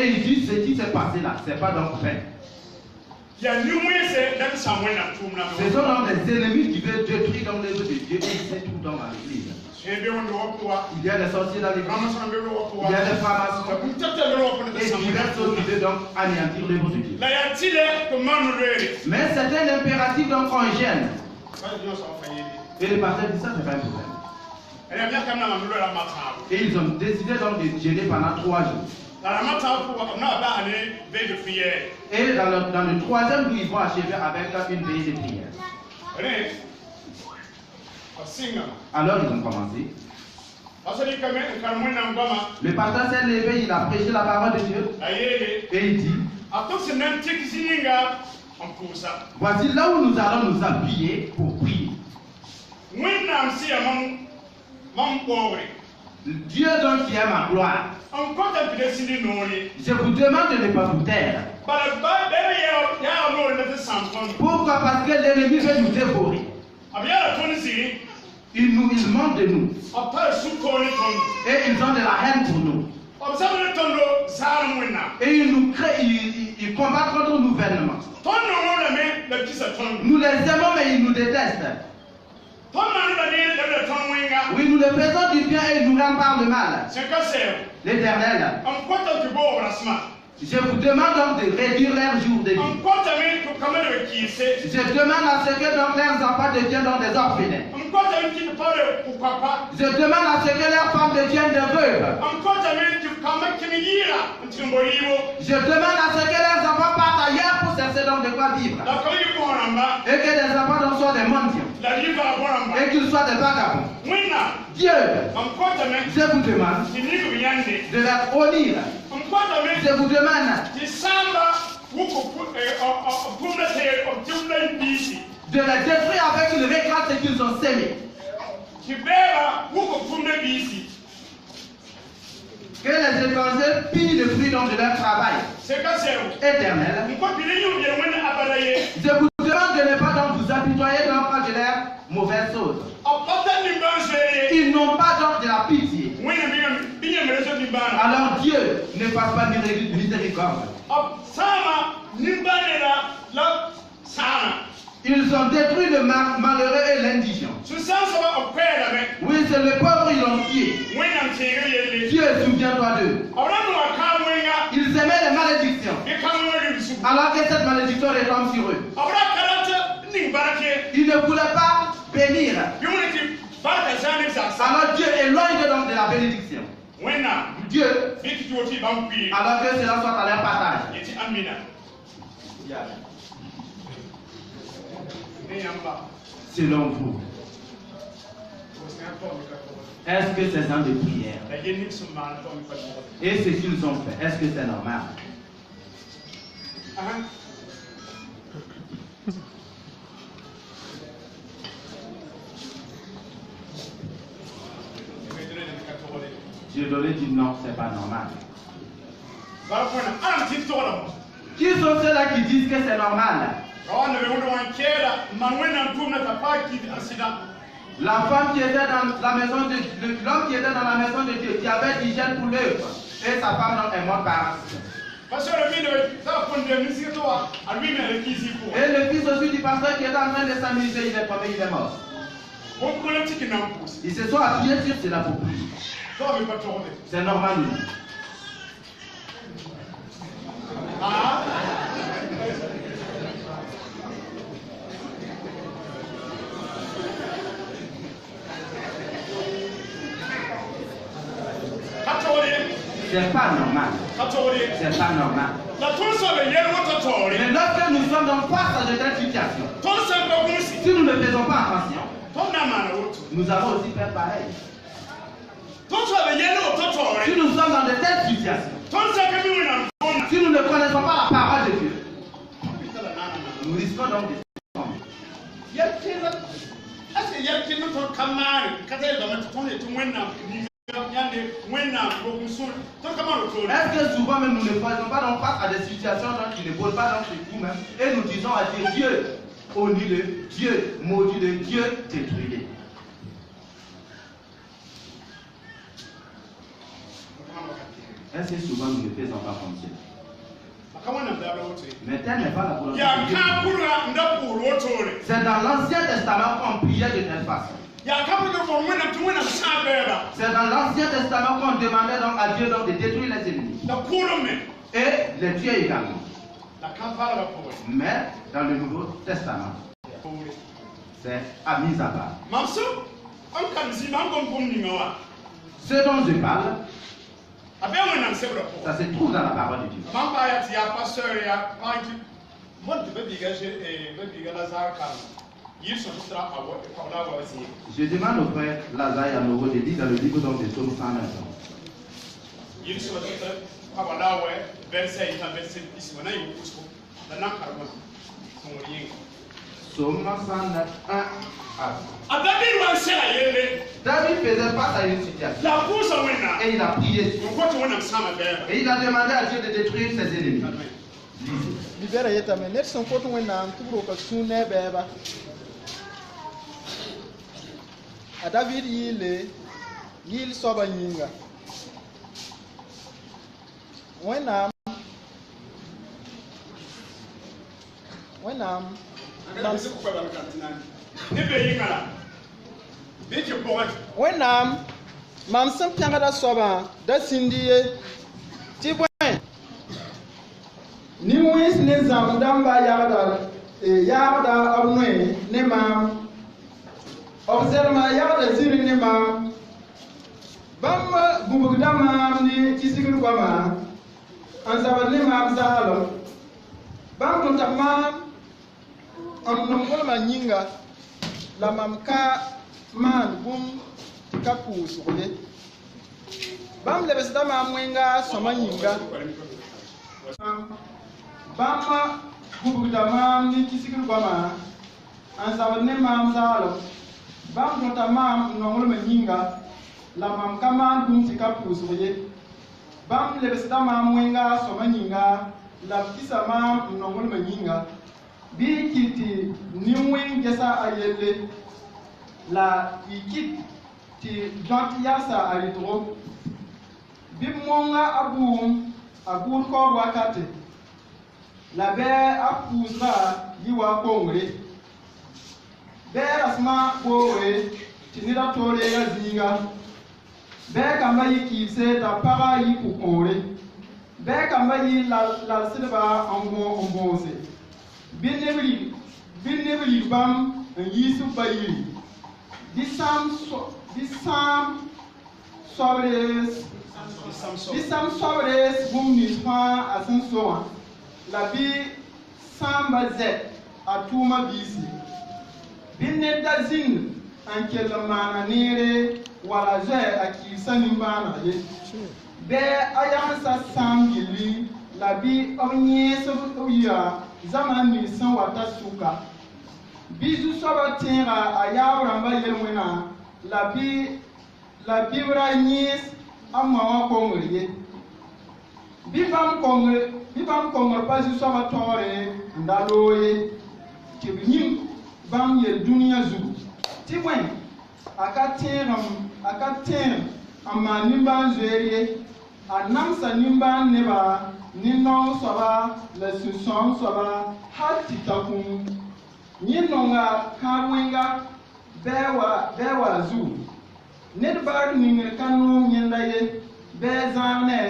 il dit ce qui s'est passé là, c'est pas donc fait. Ce sont donc des ennemis qui veulent détruire donc l'œuvre de Dieu et c'est tout dans l'église. Il y a des sorciers dans l'église, il y a des pharmaciens et diverses autres qui veulent donc anéantir l'œuvre de Dieu. Mais c'est un impératif donc qu'on gêne. Et le pasteur dit ça, c'est pas un problème. Et ils ont décidé donc de gêner pendant 3 jours. Et dans le 3e jour, ils vont achever avec une veillée de prière. Alors ils ont commencé. Le pasteur s'est levé, il a prêché la parole de Dieu. Et il dit, voici là où nous allons nous appuyer pour prier. Dieu donc qui est ma gloire. Je vous demande de ne pas vous taire. Pourquoi? Parce que l'ennemi veut nous dévorer. Il manque de nous. Et ils ont de la haine pour nous. Et ils nous créent, ils combattent contre nous vainement.
Nous les aimons, mais ils nous détestent. Oui, nous leur faisons du bien et ils nous rendent par le mal. L'Éternel, je vous demande donc de réduire leurs jours de vie. Je demande à ce que donc leurs enfants deviennent donc des orphelins. Je demande à ce que leurs femmes deviennent des veuves. Je demande à ce que leurs enfants partent ailleurs pour chercher donc de quoi vivre. Et que les enfants donc soient des mendiants. Et qu'ils soient des vagabonds. Dieu, je vous demande de leur honir. Je vous demande de les détruire avec une récolte qu'ils ont sémée. Que les étrangers pillent le fruit donc de leur travail. Éternel, je vous demande de ne pas donc vous apitoyer donc de leurs mauvaises choses. Ils n'ont pas donc de la pitié. Alors Dieu ne fasse pas miséricorde. Ils ont détruit le malheureux et l'indigent. Oui, c'est le pauvre identifié. Dieu, souviens-toi d'eux. Ils aimaient les malédictions. Alors que cette malédiction retombe sur eux. Ils ne voulaient pas bénir. Alors Dieu éloigne donc de la bénédiction. Dieu, alors que cela soit à leur partage. Selon vous, est-ce que ces ans de prière et ce qu'ils ont fait, est-ce que c'est normal? Je devrais dire non, c'est pas normal. Qui sont ceux-là qui disent que c'est normal? La femme qui était dans la maison de l'homme qui était dans la maison de Dieu, qui avait d'hygiène pour l'œuvre, et sa femme donc est morte par accident. Et le fils aussi du pasteur qui était en train de s'amuser, il est tombé, il est mort. Ils se sont appuyés sur cela pour prier. C'est normal. C'est pas normal. C'est pas normal. Mais lorsque nous sommes en face de cette situation, si nous ne faisons pas attention, nous allons aussi faire pareil. Si nous sommes dans de telles situations, si nous ne connaissons pas la parole de Dieu, nous risquons donc de tomber. Est-ce que souvent même nous ne faisons pas donc face à des situations qui ne posent pas dans chez nous-mêmes et nous disons à Dieu, Dieu, honnis-le, Dieu, maudis-le, Dieu, détruis-le. Est-ce que souvent nous ne faisons pas comme ça? Mais telle n'est pas la volonté de Dieu. C'est dans l'Ancien Testament qu'on priait de telle façon. C'est dans l'Ancien Testament qu'on demandait donc à Dieu donc de détruire les ennemis. Et les tuer également. Mais dans le Nouveau Testament, c'est à mise à part. Ce dont je parle, ça se trouve dans la parole de Dieu. Je demande au frère Lazare à nouveau de lire dans le livre donc de Psaume 109. Psaume 109, 1 à David faisait face à une situation. Et il a prié. Et il a demandé à Dieu de détruire ses ennemis.
A David yil soba yinga. Wenam Wẽnnaam mam sẽn pẽgda soabã da sĩndi ye tɩ bõe nin-wẽns ne zãmb dãmba yaagda b noe ne maam b zɛlma yagda zĩri ne maam bãmb bũbgda maam ne kisgr goamã n zabd ne maam zaalem bãmb tʋm tɩ maam n nong-golmã yĩnga la mam ka maan bũmb tɩ ka pʋʋsg ye bãmb lebsda maam wẽnga sõma yĩnga bãmb bũbgda maam ne kisgr goamã n zabd ne maam zaalem bãmb tʋm t'a maam n nonglmã yĩnga la mam ka maan bũmb tɩ ka pʋʋsg ye bãmb lebsda maam wẽnga sõma yĩnga la b kisa maam n nonglmã yĩnga bɩ y kɩt tɩ nin-wẽng gɛsa a yelle la y kɩt tɩ dõt yagsa a rɩtgo bɩ b monga a bʋʋm a bʋʋd kaoog wakate la bɩ a pʋʋsga yɩ wa kongre bɩ rasmã boore tɩ ned a toor yeega zĩiga bɩ kambã yɩ kɩɩbse t'a pagã yɩ pʋ-kõore bɩ kambã yɩ lalsdba n bõose bɩ neb rig bãmb n yiis b pa yiri bɩ sãmb soabrees bũmb nins fãa a sẽn so wã la bɩ sãamba zɛt a tʋʋmã biisi bɩ ned da zĩnd n kell n maana neere wala zoɛ a kɩɩbsã nimbãaneg ye bɩ a yagensã sãam gilli la bɩ b yẽesb b yɩa zamaan nins sẽn wa ta sʋka bɩ zu-soabã tẽega a yaab rãmbã yel-wẽnã la bɩ b ra yẽes a ma wã kongr ye bɩ bãmb kongr pa zu-soabã taoore n da loog ye tɩ b yĩng bãmb yel dũniyã zugu tɩ bõe a ka tẽeg n maan nimbãan zoeer ye a namsa nimbãan nebã nin-nong soaba la sũ-sõng soaba hal tɩ ta kũum yẽ nonga kãab wẽnga bɩ wa zugu ned baag ningr ka noom yẽnda ye bɩ zãag ne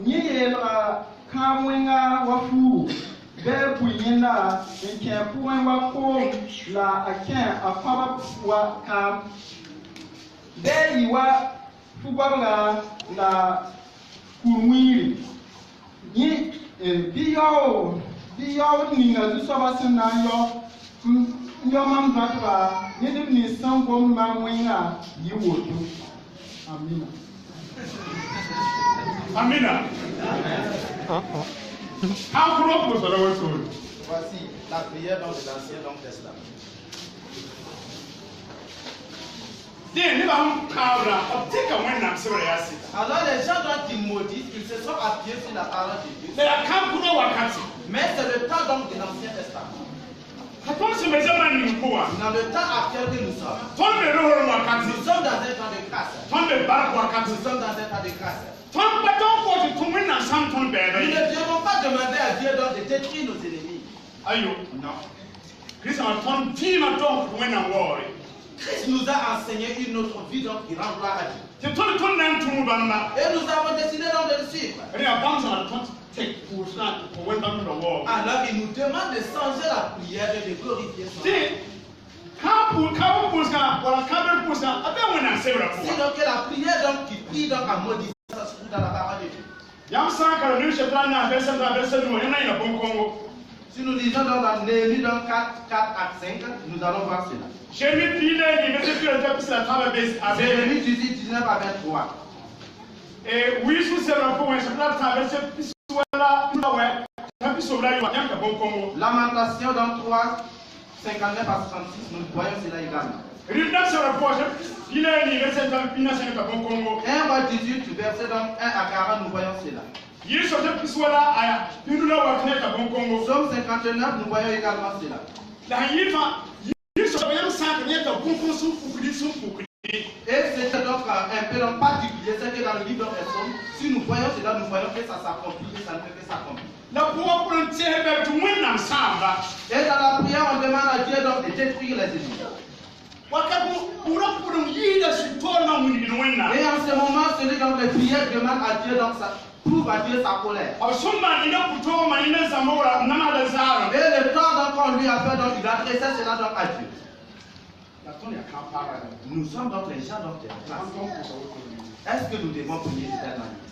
yẽ yeelga kãab wẽnga wa fuuru bɩ pʋɩ yẽnda n kẽ pʋgẽ wa koom la a kẽ a fãba wa kaam bɩ yɩ wa fu-goabga la kur-wĩiri yẽ bɩ yaood ninga zu-soabã sẽn na n yao mam zãtba ned b nins sẽn gomd maam wẽnga yɩ woto amina
Amina.
Voici la prière donc de l'Ancien Testament. Alors les gens dont ils maudissent, ils se sont appuyés sur la parole de Dieu. Mais c'est le temps donc de l'Ancien Testament. Dans le temps actuel que nous sommes, nous sommes dans un temps de grâce. Nous sommes dans un temps de grâce. Nous ne devons pas demander à Dieu donc de détruire nos ennemis. Non. Christ nous a enseigné une autre vie donc qui rend gloire à Dieu. Et nous avons décidé donc de le suivre. Alors il nous demande de changer la prière et de glorifier son nom. C'est donc que la prière donc qui prie donc en maudissant ça se trouve dans la parole de Dieu. Si nous lisons dans Néhémie 4 à 5, nous allons voir cela. Néhémie 18, 19 à 23. Lamentation dans 3, 59 à 66, nous voyons cela également. 1 à 18, verset 1 à 40, nous voyons cela. Psaume 59, nous voyons également cela. Et c'est donc un peu particulier, c'est que dans le livre des Psaumes, si nous voyons cela, nous voyons que ça s'accomplit et ça ne peut que s'accomplir. Et dans la prière, on demande à Dieu donc de détruire les ennemis. Et en ce moment, celui dont les prières demande à Dieu donc ça prouve à Dieu sa colère. Et le temps donc qu'on lui a fait, donc il adressait cela donc à Dieu. Nous sommes donc les gens donc de la classe. Est-ce que nous devons prier de telle manière?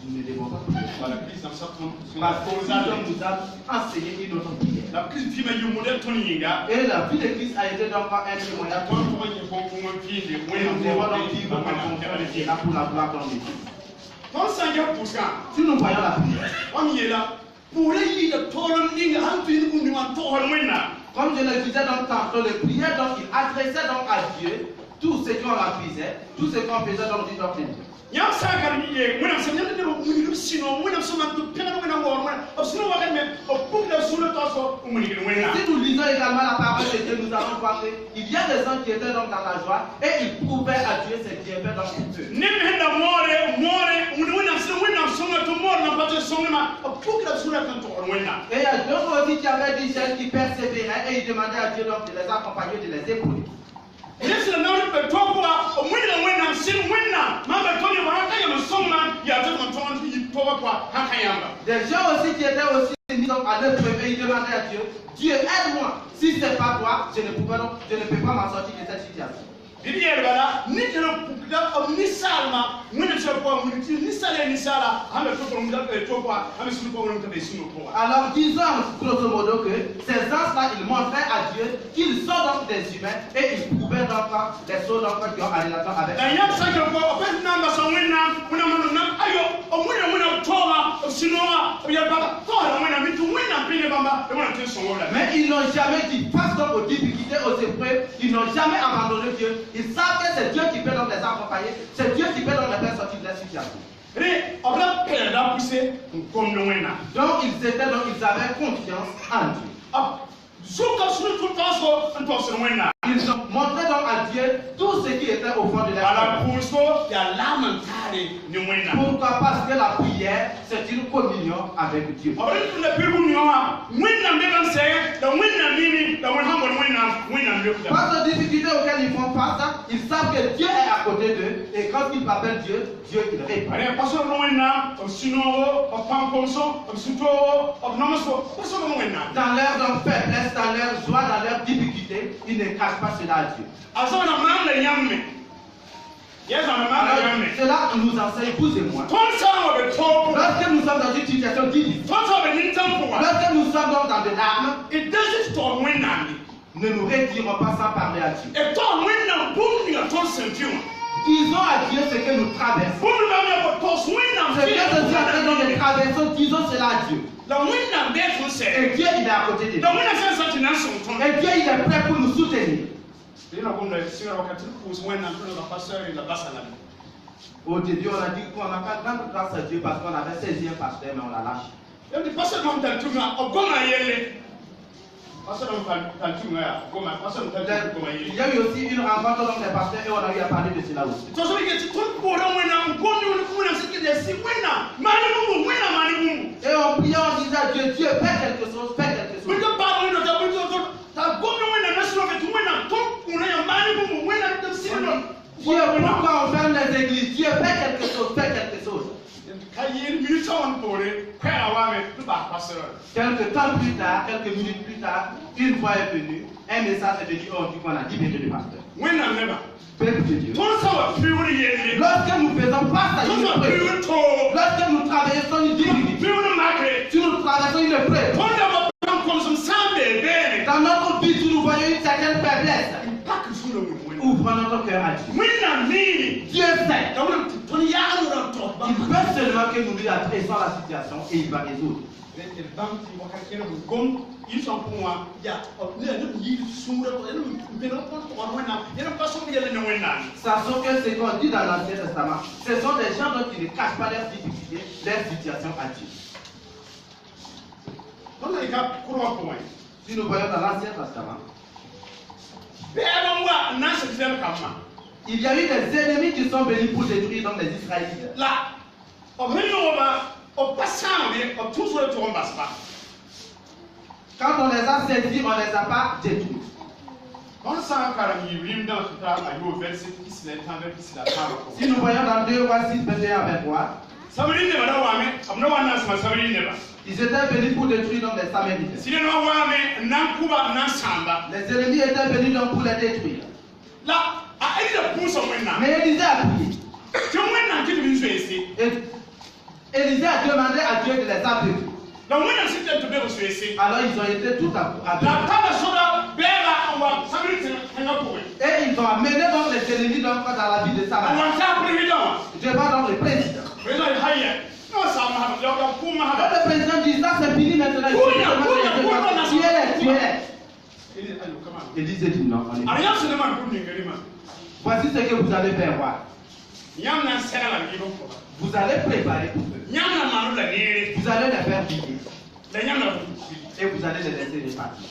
Nous ne devons pas prier. Parce que nous nous a enseigné une autre prière. Et la vie de Christ a été donc un témoignage. Nous devons donc vivre pour la gloire de Dieu. Si nous voyons la prière, comme je le disais donc tantôt, les prières donc il adressait donc à Dieu tout ce qu'on accusait, tout ce qu'on faisait donc du doctrine. Si nous lisons également la parole de Dieu, nous allons voir qu'il y a des gens qui étaient donc dans la joie et ils prouvaient à Dieu ce qui est fait dans le feu. Et il y a d'autres aussi qui avaient dit celles qui persévéraient et ils demandaient à Dieu donc de les accompagner, de les épauler. Des gens aussi qui étaient aussi mis à l'épreuve et ils demandaient à Dieu, Dieu aide-moi, si ce n'est pas toi, je ne peux pas m'en sortir de cette situation. Alors disons grosso modo que ces anges-là, ils montraient à Dieu qu'ils sont donc des humains et ils pouvaient donc les choses donc qui ont en relation avec mais ils n'ont jamais dit, face donc aux difficultés, aux épreuves, ils n'ont jamais abandonné Dieu. Ils savent que c'est Dieu qui peut donc les accompagner, c'est Dieu qui peut donc les faire sortir de la situation. Donc ils avaient confiance en Dieu. Ils ont montré donc à Dieu tout ce qui était au fond de leur cœur. Pourquoi? Parce que la prière, c'est une communion avec Dieu. Parce que les difficultés auxquelles ils font face, ils savent que Dieu est à côté d'eux et quand ils appellent Dieu, Dieu il répond. Dans leur faiblesse, dans leur joie, dans leur difficulté, ils ne cachent pas cela à Dieu. Alors, cela nous enseigne, vous et moi. Lorsque nous sommes dans une situation difficile, lorsque nous sommes dans de larmes, ne nous retirons pas sans parler à Dieu. Disons à Dieu ce que nous traversons. Ce que Dieu est en train de traverser, disons cela à Dieu. Et Dieu il est à côté de nous. Et Dieu il est prêt pour nous soutenir. Au début on a dit qu'on n'a pas grande grâce à Dieu parce qu'on avait saisi un pasteur mais on l'a lâché. Il y a eu aussi une rencontre dans les pasteurs et on a eu à parler de cela aussi. Et on priait, on disait à Dieu, Dieu, fais quelque chose, fais quelque chose. Dieu, pourquoi on ferme les églises? Dieu, fais quelque chose, fais quelque chose. Quelques temps plus tard, quelques minutes plus tard, une voix est venue, un message est venu, on dit qu'on a libéré le pasteur. Peuple de Dieu. Lorsque nous faisons face à une épreuve, lorsque nous traversons une difficulté, si nous traversons une épreuve, dans notre vie, si nous voyons une certaine faiblesse, ouvrons notre cœur à Dieu. Dieu sait. Il veut seulement que nous lui adressons la situation et il va résoudre. Sachant que ce qu'on dit dans l'Ancien Testament, ce sont des gens qui ne cachent pas leurs difficultés, leurs situations à Dieu. Si nous voyons dans l'Ancien Testament, il y a eu des ennemis qui sont venus pour détruire donc les Israélites. Quand on les a saisis, on ne les a pas détruits. Si nous voyons dans 2 Rois 6, 21 à 23, ils étaient venus pour détruire donc les Samélites. Les ennemis étaient venus donc pour les détruire. Mais Élisée a prié. Élisée a demandé à Dieu de les aveugler. Alors ils ont été tout aveuglés. Et ils ont amené donc les ennemis donc dans la ville de Samarie. Dieu va donc le président. Le président dit ça, c'est fini maintenant. Tuez-les. Élisée dit non. Voici ce que vous allez faire voir. Vous allez préparer pour eux. Vous allez les faire plier. Et vous allez les laisser repartir.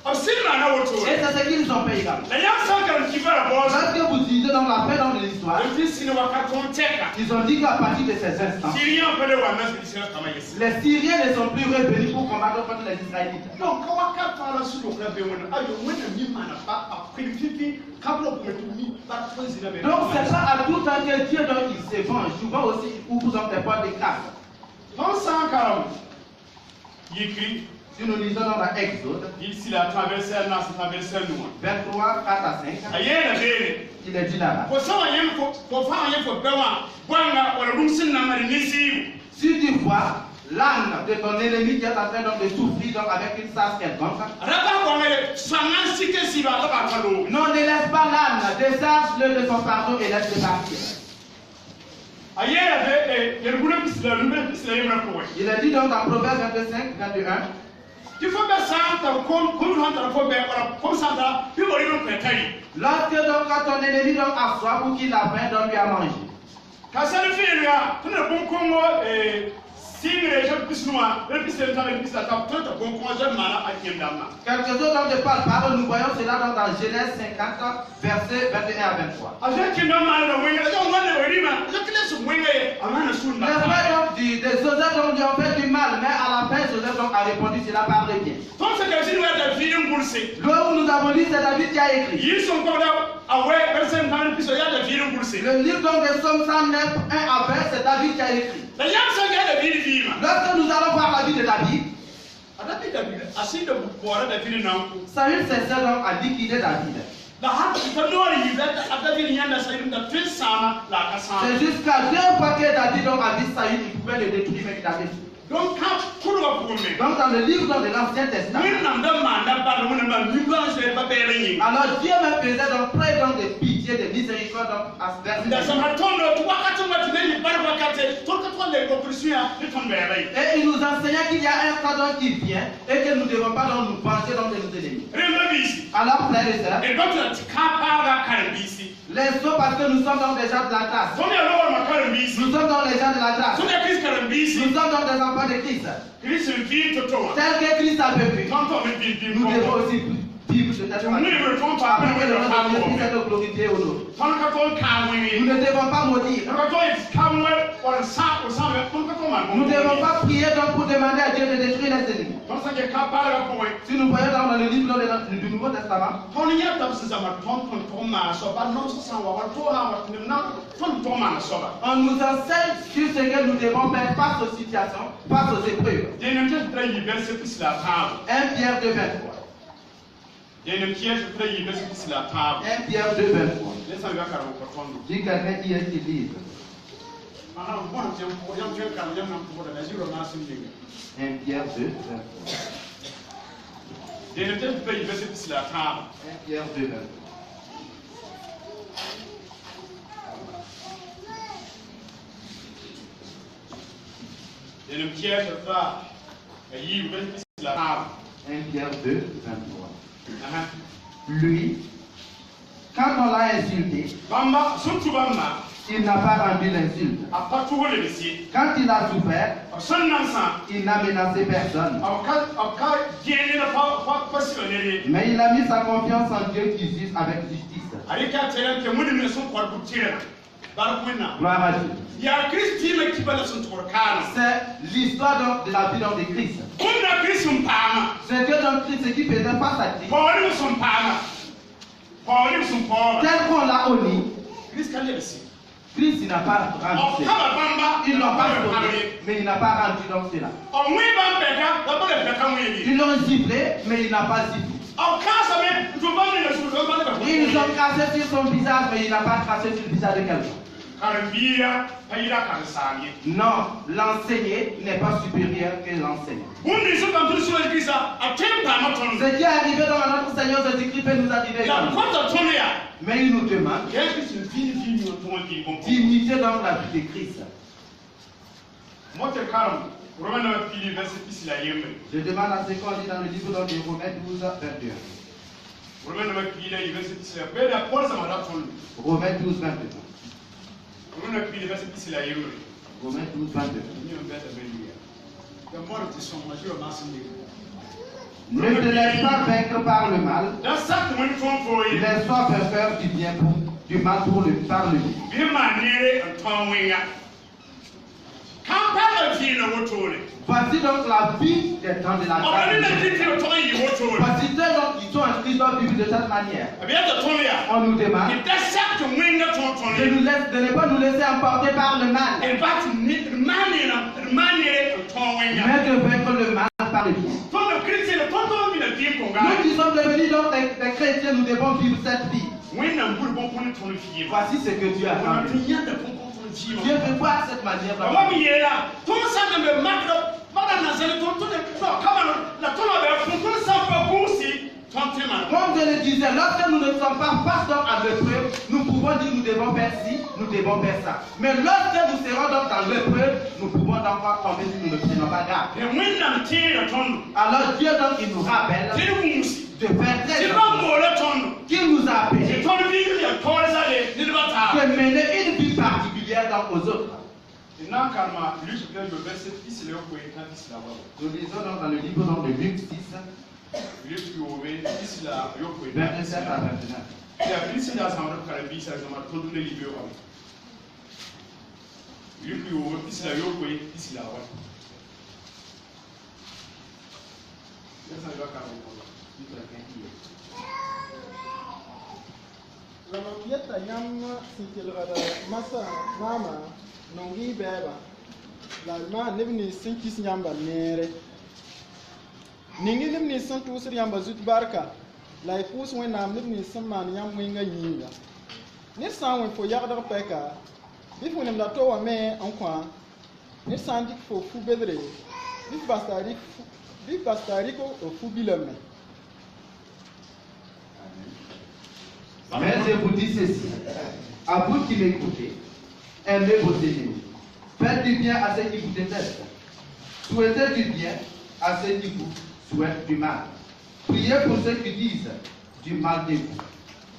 Et c'est ce qu'ils ont fait également. Lorsque vous lisez dans la fin de l'histoire, ils ont dit qu'à partir de ces instants, les Syriens ne sont plus revenus pour combattre contre les Israélites. Donc c'est ça à tout temps que Dieu donc il se venge. Souvent aussi il ouvre dans des portes de grâce. Si nous lisons dans l'Exode, 23, 4 à 5, il est dit là-bas. Si tu vois l'âne de ton ennemi qui est en train de souffrir donc avec une sarce quelconque, non, ne laisse pas l'âne, décharge-le de son fardeau et laisse-le partir. Il est dit donc dans Proverbe 25, 21. Lorsque donc quand ton ennemi donc a soif pour qu'il a faim, donne-lui à manger. Quelques autres donc de parole, nous voyons cela donc dans Genèse 50, versets 21 à 23. Les frères donc de Joseph donc lui ont fait du mal, mais à la fin Joseph donc a répondu cela par le bien. Là où nous avons dit c'est David qui a écrit. Le livre donc des Psaumes 109, 1 à 20, c'est David qui a écrit. Lorsque nous allons voir la vie de David, Saül s'essaie donc à liquider David. C'est jusqu'à 2 fois que David donc a vu Saül, il pouvait le détruire, mais il avait fait. Donc dans le livre de l'Ancien Testament, alors Dieu me faisait donc près donc de pitié, de miséricorde donc à ce verset. Et il nous enseignait qu'il y a un temps donc qui vient et que nous ne devons pas donc nous venger donc de nos ennemis. Alors frères et sœurs, les autres parce que nous sommes donc des gens de la grâce. Nous sommes donc les gens de la grâce. Nous sommes donc des enfants de Christ. Tel que Christ a vécu, nous devons aussi vivre de cette manière. Après que le nom de Christ est glorifié au nôtre. Nous ne devons pas maudire. Nous ne devons pas prier donc pour demander à Dieu de détruire les ennemis. Si nous voyons dans le livre du Nouveau Testament, on nous enseigne sur ce que nous devons faire face aux situations, face aux épreuves. 1 Pierre 2, 23. 1 Pierre 2, 23. Si quelqu'un y est, il livre. 1 Pierre 2, 23. 1 Pierre 2, 23. Pierre 2, 23. Lui, quand on l'a insulté, il n'a pas rendu l'insulte. Quand il a souffert, il n'a menacé personne. Mais il a mis sa confiance en Dieu qui juge avec justice. Gloire à Dieu. C'est l'histoire de la vie de Christ. C'est que dans Christ, ce qui faisait pas sa Christ. Tel qu'on l'a honné, Christ il n'a pas rendu cela. Ils l'ont pas sauvé, mais il n'a pas rendu donc cela. Ils l'ont giflé, mais il n'a pas giflé. Ils ont crassé sur son visage, mais il n'a pas crassé sur le visage de quelqu'un. Non, l'enseigné n'est pas supérieur que l'enseignant. Ce qui est arrivé dans notre Seigneur Jésus-Christ peut nous arriver. Mais il nous demande d'imiter dans la vie de Christ. Je demande à ce qu'on lit dans le livre de Romains 12, 22. Romains 12, 22. Romains 12, 22. Ne te laisse pas vaincre par le mal, laisse-toi faire du mal par le bien. Voici donc la vie des temps de la grâce. Voici ceux donc qui sont inscrits dans la Bible de cette manière. On nous demande de ne pas nous laisser emporter par le mal, mais de vaincre le mal par le bien. Nous qui sommes devenus donc des chrétiens, nous devons vivre cette vie. Voici ce que Dieu a fait. Dieu veut voir cette manière. Comme je le disais, lorsque nous ne sommes pas pasteurs à l'épreuve, nous pouvons dire nous devons faire ci, nous devons faire ça. Mais lorsque nous serons donc dans l'épreuve, nous pouvons donc pas tomber si nous ne prenons pas garde. Alors Dieu donc il nous rappelle de faire très attention, qu'il nous a appelés de mener une vie particulière donc aux autres. Nous lisons donc dans le livre donc de Luc 6, 27 à 29.
Lama yetta yam sikelgada masa mama nongi beba la ma nebni sinkis nyamba nere ningi nebni santu sir yamba zut barka la ipus wena nebni samman yam winga yinga ne san wen fo yagda peka bifu nem la to wa me ankwa ne san dik fo fu bedre bif bastari ko fu bilame.
Mais je vous dis ceci, à vous qui m'écoutez, aimez vos ennemis, faites du bien à ceux qui vous détestent, souhaitez du bien à ceux qui vous souhaitent du mal, priez pour ceux qui disent du mal de vous.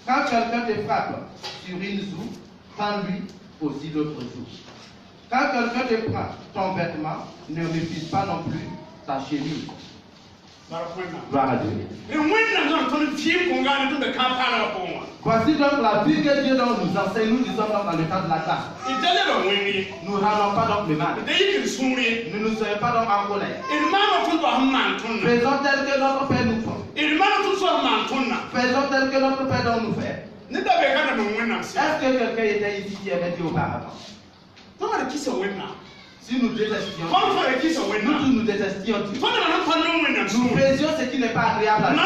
Quand quelqu'un te frappe sur une joue, tends-lui aussi l'autre joue. Quand quelqu'un te prend ton vêtement, ne refuse pas non plus ta chemise. Gloire à Dieu. Voici donc la vie que Dieu nous enseigne. Nous sommes dans le temps de la grâce. Nous ne rendons pas donc le mal. Nous ne serons pas donc en colère. Faisons tel que notre Père nous fait. Faisons tel que notre Père nous fait. Est-ce que quelqu'un était ici qui avait dit auparavant? Si nous détestions Dieu, nous détestions Dieu. Nous faisions ce qui n'est pas agréable à Dieu.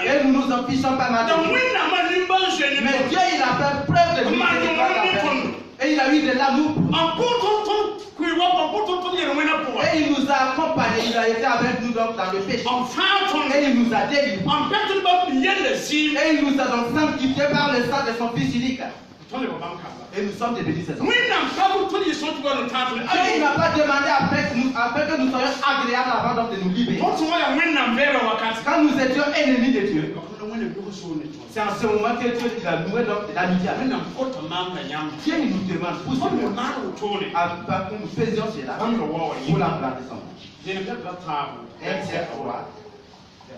Et nous nous en fichons pas mal. Mais Dieu, il a fait preuve de miséricorde. Et il a eu de l'amour. Et il nous a accompagnés. Il a été avec nous donc dans le péché. Et il nous a délivrés. Et il nous a donc sanctifiés par le sang de son Fils unique. Et nous sommes devenus ses enfants. Et il n'a pas demandé après que nous soyons agréables avant donc de nous libérer. Quand nous étions ennemis de Dieu, c'est en ce moment que Dieu a noué donc de l'amitié. Dieu nous demande pour que nous faisions cela pour la gloire de son nom. 1 Pierre 3.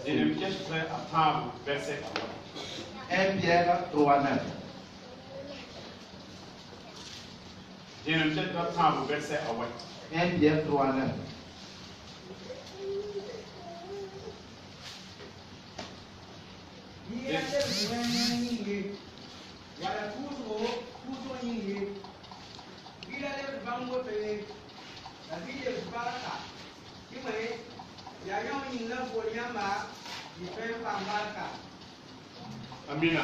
1 Pierre 3, 9.
Amina.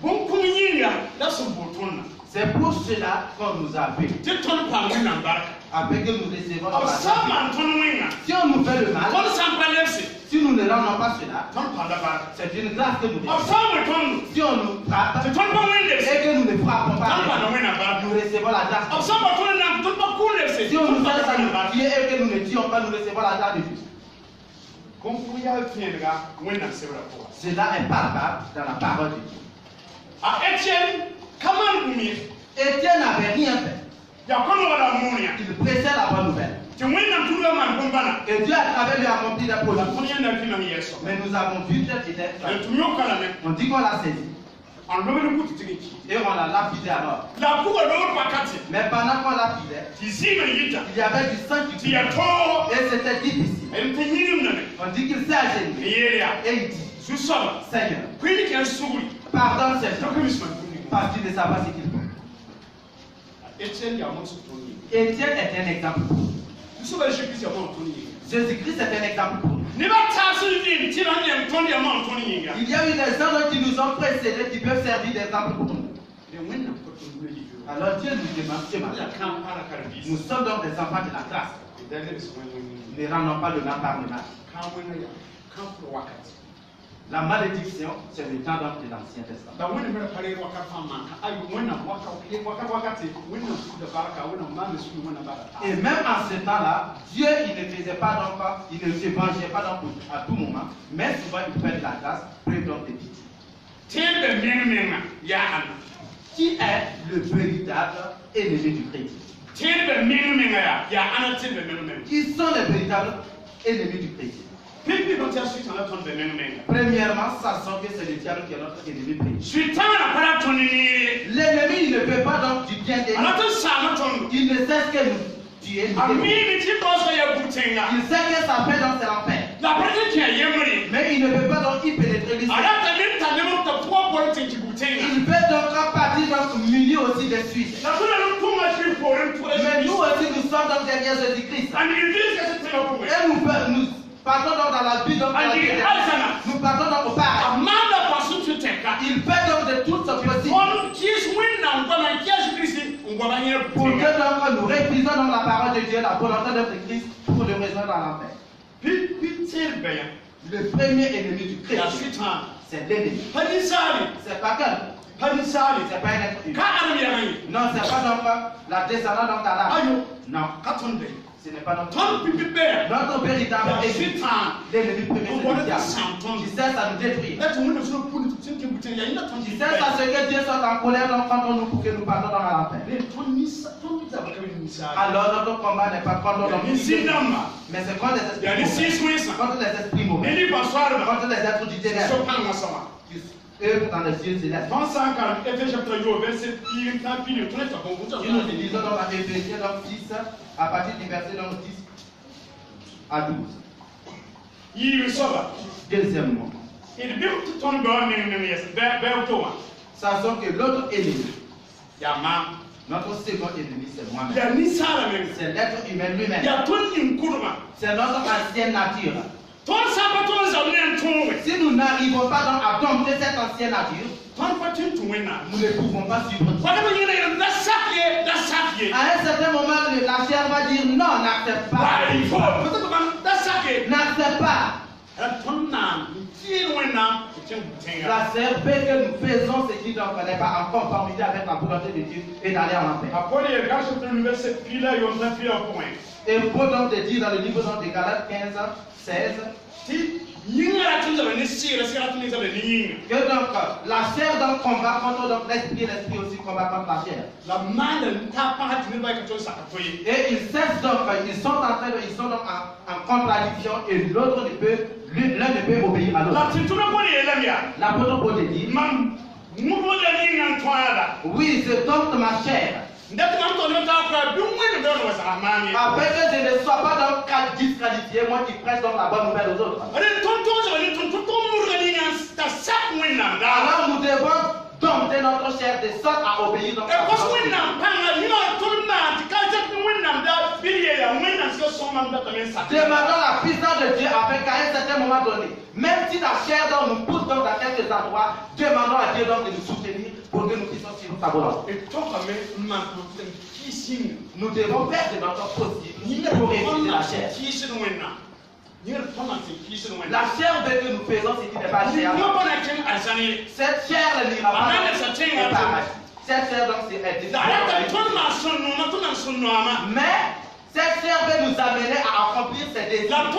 Bon communion, là son bouton.
C'est pour cela qu'on nous appelle. Afin que nous recevons la grâce. Si on nous fait le mal, si nous ne rendons pas cela, c'est une grâce que nous recevons. Si on nous frappe et que nous ne frappons pas, nous recevons la grâce. Si on nous fait sacrifier et que nous ne tuons pas, nous recevons la grâce de Dieu. Cela est palpable dans la parole de Dieu. Étienne n'avait rien fait. Il pressait la bonne nouvelle. Et Dieu à travers lui a accompli des prodiges. Mais nous avons vu cette idée. On dit qu'on l'a saisi. Et on l'a lapidé alors. Mais pendant qu'on lapidait, il y avait du sang qui coulait. Et c'était difficile. On dit qu'il s'est agenouillé. Et il dit, Seigneur, pardonne ces gens. Parce qu'il ne savait pas ce qu'il fait. Étienne est un exemple pour nous. Jésus-Christ est un exemple pour nous. Il y a eu des hommes qui nous ont précédés qui peuvent servir d'exemple pour nous. Alors Dieu nous demande ce matin. Nous sommes donc des enfants de la grâce. Ne rendons pas le mal par le mal. La malédiction, c'est le temps de l'Ancien Testament. Et même en ce temps-là, Dieu il ne faisait pas donc, il ne se vengeait pas donc à tout moment, mais souvent il fait de la grâce, près donc de pitié. Qui est le véritable ennemi du chrétien? Qui sont les véritables ennemis du chrétien? Premièrement, sachant que c'est le diable qui est notre ennemi précieux. L'ennemi, il ne peut pas donc du bien de nous. Il ne sait ce que nous tuer. Il sait que ça fait donc c'est l'enfer. Mais il ne peut pas donc y pénétrer l'esprit. Il peut donc partir donc muni aussi des Suisses. Mais nous aussi nous sommes donc derrière Jésus-Christ. Et nous partons donc dans la vie, donc nous partons donc au paradis. Il fait donc de toutes sortes possibles. Pour que donc nous refusons donc la parole de Dieu, la volonté de Christ, pour le rejoindre dans l'enfer. Le premier ennemi du Christ, c'est l'ennemi. C'est pas quel? C'est pas un être humain. Non, c'est pas donc la descendance d'Adam. Non. Ce n'est pas notre véritable ennemi. L'ennemi premier, c'est le diable. Qui sert à nous détruire. Qui sert à ce que Dieu soit en colère contre nous pour que nous partons dans l'enfer. Alors notre combat n'est pas contre l'homme, mais c'est contre les esprits mauvais, contre les êtres du ténèbre, qui œuvrent dans les cieux célestes. Si nous lisons dans Éphésiens 6, à partir du verset 10 à 12. Deuxièmement, sachant que l'autre ennemi, notre second ennemi, c'est moi-même. C'est l'être humain lui-même. C'est notre ancienne nature. Si nous n'arrivons pas donc à dompter cette ancienne nature, nous ne pouvons pas suivre Dieu. À un certain moment, la chair va dire non, n'accepte pas. N'accepte pas. La chair fait que nous faisons ce qui donc n'est pas en conformité avec la volonté de Dieu et d'aller en enfer. Et il faut donc te dire dans le livre de Galates 15, 16, que donc la chair donc combat contre donc l'esprit et l'esprit aussi combat contre la chair. Et ils cessent donc, ils sont donc en contradiction et l'autre ne peut, l'un ne peut obéir à l'autre. L'apôtre Paul dit, oui, je dompte ma chair. Afin que je ne sois pas donc disqualifié, moi qui prêche donc la bonne nouvelle aux autres. Alors nous devons dompter notre chair de sorte à obéir donc à la volonté. Demandons la puissance de Dieu afin qu'à un certain moment donné, même si la chair donc nous pousse donc dans quelques endroits, demandons à Dieu donc de nous soutenir pour que nous puissions suivre sa volonté. Nous devons faire de notre possible pour éviter la chair. La chair veut que nous faisons ce qui n'est pas chair. Cette chair n'ira pas au paradis. Cette chair donc c'est mais cette chair veut nous amener à accomplir ses désirs. Alors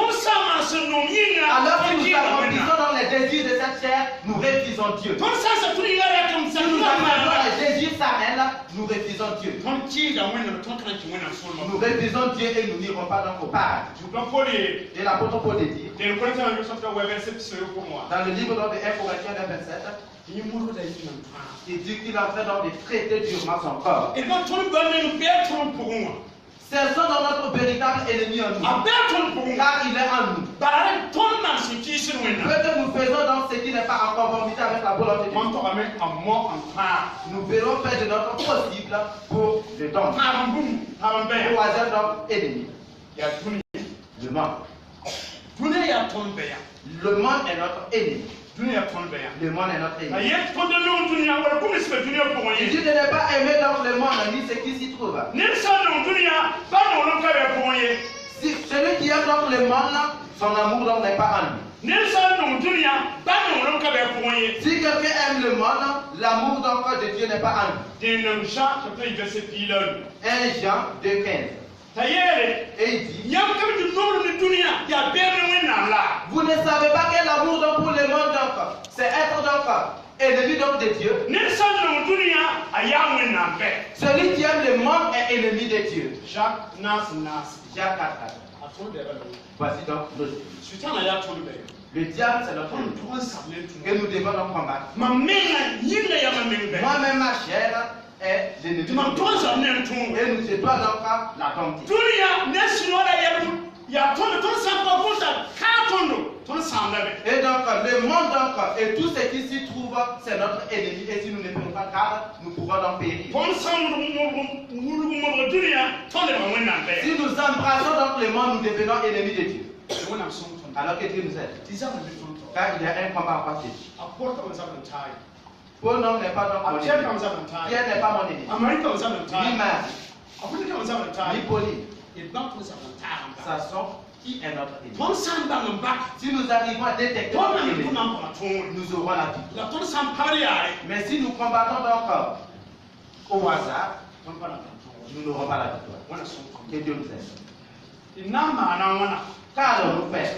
que nous accomplissons dans les désirs de cette chair, nous refusons Dieu. Si nous accomplissons les désirs s'arrêtent, nous refusons Dieu. Nous refusons Dieu et nous n'irons pas donc au paradis. Et l'apôtre Paul dit, dans le livre de 1 Corinthiens 27, il dit qu'il est en train de traiter durement son corps. C'est dans notre véritable ennemi en nous. Car il est en nous. Peut que nous faisons dans ce qui n'est pas en conformité avec la volonté de Dieu. Nous verrons faire de notre possible pour le temps. Troisième donc ennemi. Le monde. Le monde est notre ennemi. Le monde est notre ennemi. Il dit de ne pas aimer donc le monde ni ce qui s'y trouve. Si celui qui aime donc le monde, son amour donc n'est pas en lui. Si quelqu'un aime le monde, l'amour donc de Dieu n'est pas en lui. 1 Jean 2,15. Et il dit, vous ne savez pas quel amour donc pour le monde donc, c'est être donc ennemi donc de Dieu. Celui qui aime le monde est ennemi de Dieu. Jacques 4. Voici donc logique. Le diable c'est notre ennemi que nous devons donc combattre. Moi-même ma chair est l'ennemi. Et nous devons donc la dompter. Et donc le monde donc, et tout ce qui s'y trouve, c'est notre ennemi. Et si nous ne prenons pas garde, nous pourrons donc périr. Si nous embrassons donc le monde, nous devenons ennemis de Dieu. Alors que Dieu nous aide. Car il y a un combat en face de Dieu. Paul n'est pas donc mon ennemi. Pierre n'est pas mon ennemi. Ni Marie. Ni Pauline. Ça sont qui est notre ennemi. Si nous arrivons à détecter notre ennemi, nous aurons la victoire. Mais si nous combattons donc au hasard, nous n'aurons pas la victoire. Que Dieu nous aide. Car nous faire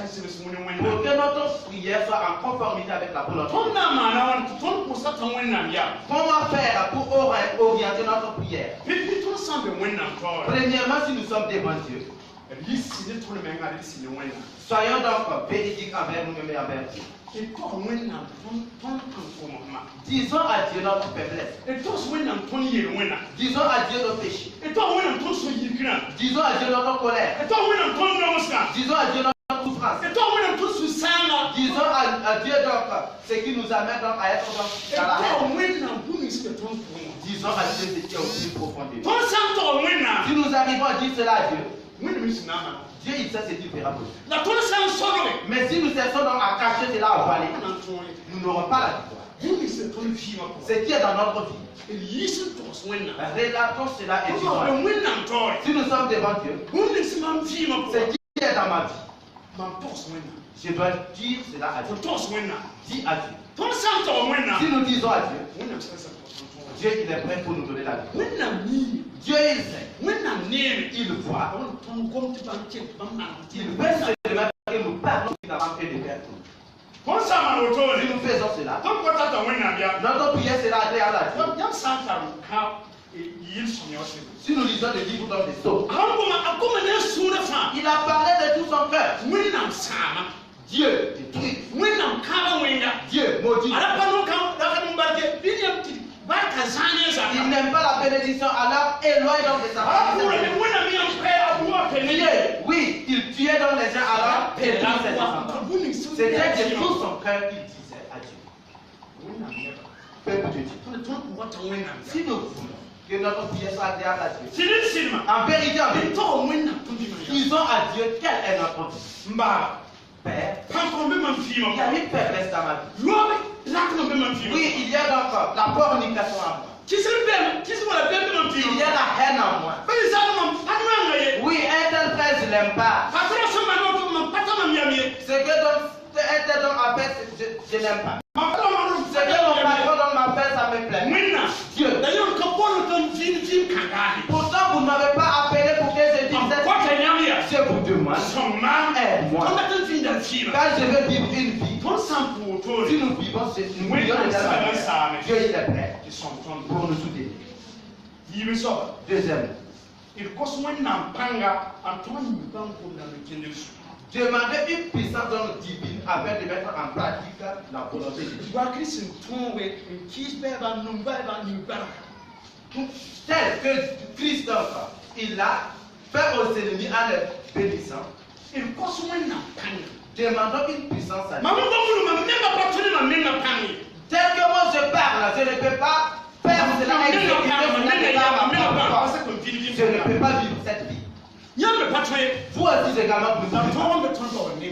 pour que notre prière soit en conformité avec la volonté. Comment faire pour orienter notre prière? Premièrement, si nous sommes devant Dieu, soyons donc véridiques envers nous-mêmes et envers Dieu. Disons à Dieu notre faiblesse. Disons à Dieu nos péchés. Disons à Dieu notre colère. Disons à Dieu notre souffrance. Disons à Dieu donc ce qui nous amène donc à être dans la haine. Disons à Dieu ce qui est au plus profond de nous. Si nous arrivons à dire cela à Dieu, Dieu il sait ce qu'il fera pour nous. Mais si nous cessons donc à cacher cela, à voiler, nous n'aurons pas la victoire. Ce qui est dans notre vie, relatons cela et disons. Si nous sommes devant Dieu, ce qui est dans ma vie, je dois dire cela à Dieu. Dis à Dieu. Si nous disons à Dieu, Dieu il est prêt pour nous donner la vie. Dieu il sait. Il voit. Il veut seulement que nous parlons avant que de faire tout. Si nous faisons cela, notre prière sera agréable à Dieu. Si nous lisons le livre dans les Psaumes, il a parlé de tout son cœur. Dieu détruit. Dieu maudit. Il n'aime pas la bénédiction, alors éloigne donc de sa bénédiction. Oui, il tuait donc les gens, alors détruit ses enfants. C'était de tout son cœur qu'il disait à Dieu. Peuple de Dieu, si nous voulons Que notre prière soit agréable à Dieu. En vérité, ils ont à Dieu quelle est notre vie. Père, il y a une faiblesse dans ma vie. Oui, il y a donc la fornication en moi. Il y a la haine en moi. Oui, un tel frère, je ne l'aime pas. Ce que un tel homme a fait, je n'aime pas. Ce que mon patron m'a fait, ça me plaît. Dieu. Pourtant, vous ne m'avez pas appelé pour que je dise cette. Je vous demande, aide-moi. Quand je veux vivre une vie, si nous vivons, nous vivons de la manière, Dieu il est prêt pour nous soutenir. Deuxième. Demander une puissance divine afin de mettre en pratique la volonté de Dieu. Tel que Christophe, il a fait aux ennemis en les bénissant. Demandons une puissance à Dieu. Tel que moi je parle, je ne peux pas faire cela exécuter. Je ne peux pas vivre cette vie. Vous aussi également,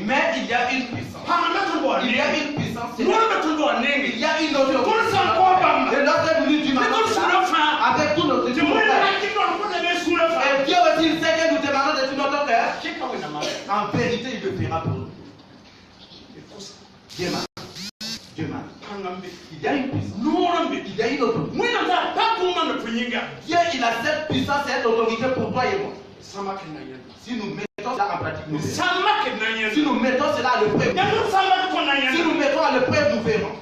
mais il y a une puissance. Il y a une puissance. Il y a une autre puissance. Et lorsque nous lui demandons cela, avec tout notre cœur, et Dieu aussi il sait que nous demandons de tout notre cœur, en vérité il le fera pour nous. Dieu il y a une puissance. Il y a une autre puissance. Dieu il a cette puissance, cette autorité pour toi et moi. Si nous mettons cela en pratique, nous verrons. Si nous mettons cela à l'épreuve, si nous mettons à l'épreuve, nous verrons.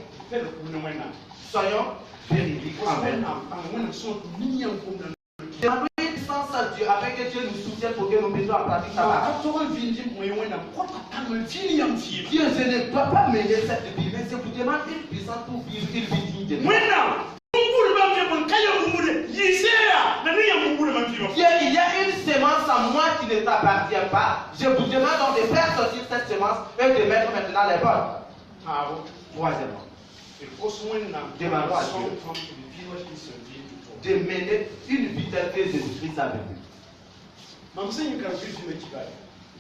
Soyons véridiques envers nous. Demandons une puissance à Dieu afin que Dieu nous soutienne pour que nous mettions en pratique sa parole. Dieu, je ne dois pas mêler cette vie, mais je vous demande une puissance pour vivre une vie digne de Dieu. Dieu, il y a une semence en moi qui ne t'appartient pas. Je vous demande donc de faire sortir cette semence et de mettre maintenant les bonnes. Troisièmement, demandons à Dieu de mener une vie telle que Jésus-Christ a vécu.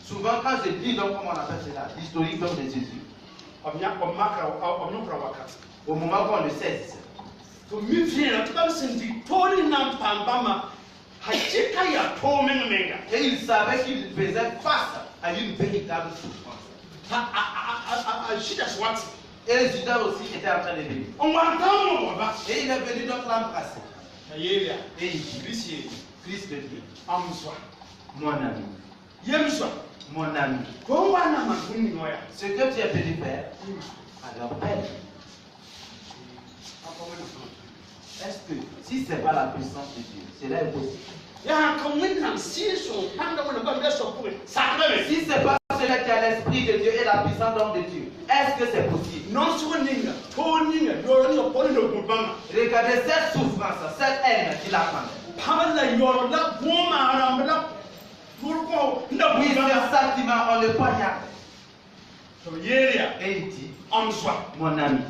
Souvent, quand je dis donc comment on appelle cela, l'historique de Jésus, au moment où on le sait, et il savait qu'il faisait face à une véritable souffrance. Et Judas aussi était en train de venir. Et il est venu donc l'embrasser. Et il dit, Christ le dit, mon ami, mon ami, ce que tu es venu faire, alors aide. Est-ce que si ce n'est pas la puissance de Dieu, cela est possible? Si ce n'est pas celui qui a l'esprit de Dieu et la puissance de Dieu, est-ce que c'est possible? Regardez cette souffrance, cette haine qu'il a pendue. Oui, ce sentiment, on le poignarde. Et il dit, mon ami,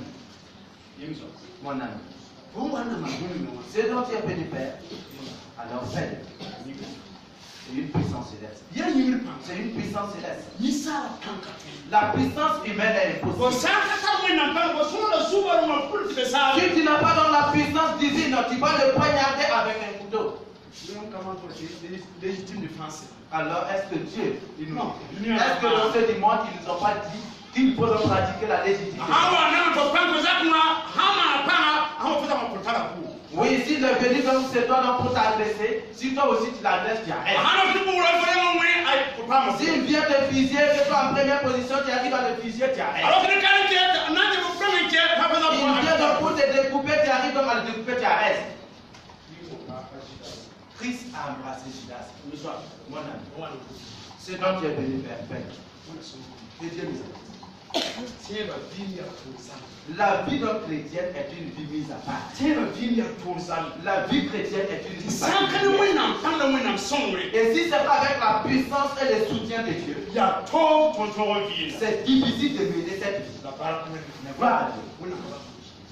mon ami, ce dont tu es venu faire, alors fais. C'est une puissance céleste. C'est une puissance céleste. La puissance humaine est impossible. Si tu n'as pas dans la puissance divine, tu vas le poignarder avec un couteau. Alors est-ce que Dieu, est-ce que dans ce dimanche ils ne nous ont pas dit qu'il faut pratiquer la légitimité? Oui, s'il est venu donc c'est toi donc pour t'agresser, si toi aussi tu l'agresses, tu arrêtes. S'il vient te fusiller, que toi en première position, tu arrives à le fusiller, tu arrêtes. Il vient donc pour te découper, tu arrives donc à le découper, tu arrêtes. Christ a embrassé Judas. Mon ami, ce dont tu es venu faire, fais. Et Dieu nous aide. La vie donc chrétienne est une vie mise à part. La vie chrétienne est une vie particulière. Et si ce n'est pas avec la puissance et le soutien de Dieu, c'est difficile de mener cette vie. Voilà.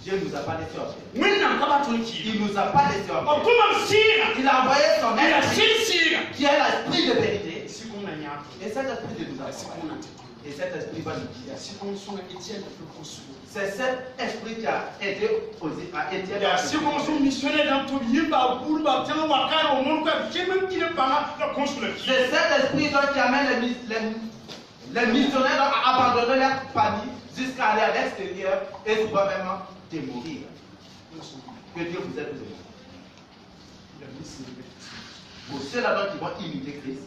Dieu nous a pas laissé en paix.
Il
Il nous a pas laissé en paix. Il a envoyé son esprit, qui est l'esprit de vérité. Et cet esprit de nous accompagne. Et cet esprit va nous guider. C'est cet esprit qui a aidé à Étienne. C'est cet esprit donc qui amène les missionnaires à abandonner leur famille jusqu'à aller à l'extérieur et probablement de mourir. Que Dieu vous aide de mourir. Pour ceux-là donc qui vont imiter Christ,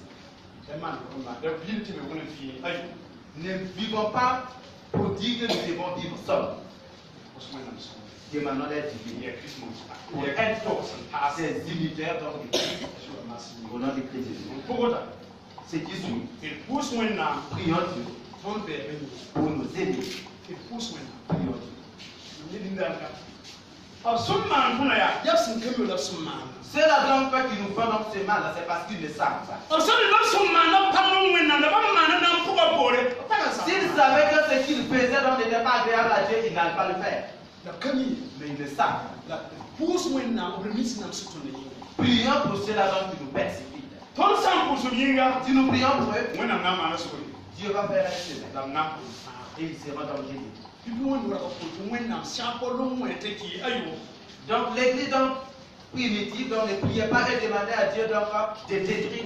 ne vivons pas pour dire que nous devons vivre seuls. Demandons l'aide divine pour être ces imiteurs de Christ au nom de Christ Jésus. C'est qui suit. Prions Dieu pour nous aider. Prions Dieu. Ceux-là donc qui nous font donc ce mal, c'est parce qu'ils ne savent pas. S'ils savaient que ce qu'ils faisaient donc n'était pas agréable à Dieu, ils n'allaient pas le faire. Mais ils le savent. Prions pour ceux-là donc qui nous persécutent. Si nous prions pour eux, Dieu va faire un chemin. Et ils seront dans le Jésus. Donc l'église donc primitive, donc ne priez pas et demandez à Dieu donc de détruire.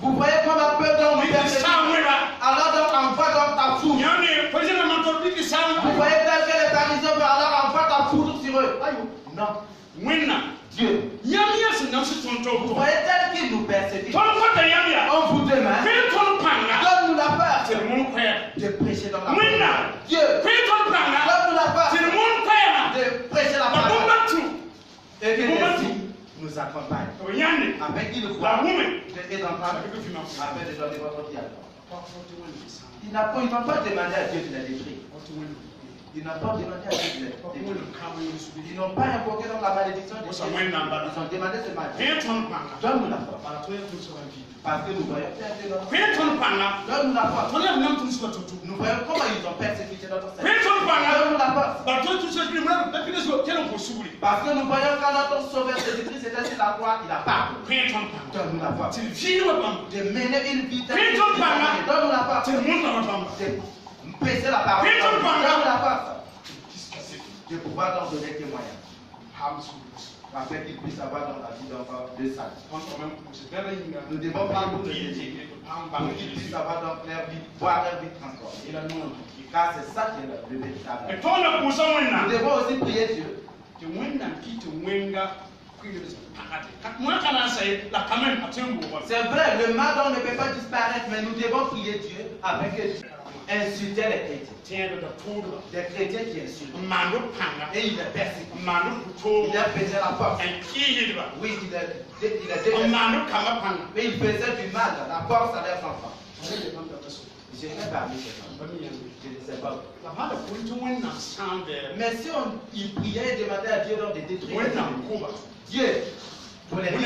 Vous voyez comme un peu donc nous persécute. Alors donc envoie donc ta foudre. Vous voyez tel que les pharisiens, alors envoie ta foudre sur eux. Non. Dieu. Vous voyez tel qu'il nous persécute. On vous demande. Donne-nous la peur de prêcher dans la parole. Dieu. Donne-nous la peur de prêcher la parole. Et que l'Esprit nous accompagne. Afin qu'il nous voit et d'entendre afin de donner votre dialogue. Ils n'ont pas demandé à Dieu de les détruire. Ils n'ont pas demandé à Dieu de les détruire. Ils n'ont pas invoqué dans la malédiction de Dieu. Ils ont demandé ce matin. Donne-nous la foi. Parce que nous voyons donne-nous la foi. Nous voyons comment ils ont persécuté notre Seigneur. Donne-nous la foi. Parce que nous voyons quand notre Sauveur Jésus-Christ était sur la croix, il a pardonné. Donne-nous la foi. De mener une vie telle que donne-nous la foi. De prêcher la parole. Donne-nous la foi. De pouvoir donc donner témoignage. Afin qu'ils puissent avoir dans la vie d'enfant de ça. Nous devons prier pour les aider, pour qu'ils puissent avoir dans leur vie, voir leur vie transformée. Car c'est ça qui est le véritable. Nous devons aussi prier Dieu. C'est vrai, le mal ne peut pas disparaître, mais nous devons prier Dieu avec Dieu. Insulter les chrétiens. Des chrétiens qui insultent. Et il les persécute. Il a baisé la force. Oui, il a déversé. Mais il faisait du mal, la force à leurs enfants. Je n'ai pas mis ces enfants. Je ne sais pas. Mais si il priait et demandait à Dieu de détruire Dieu, pour les vivre.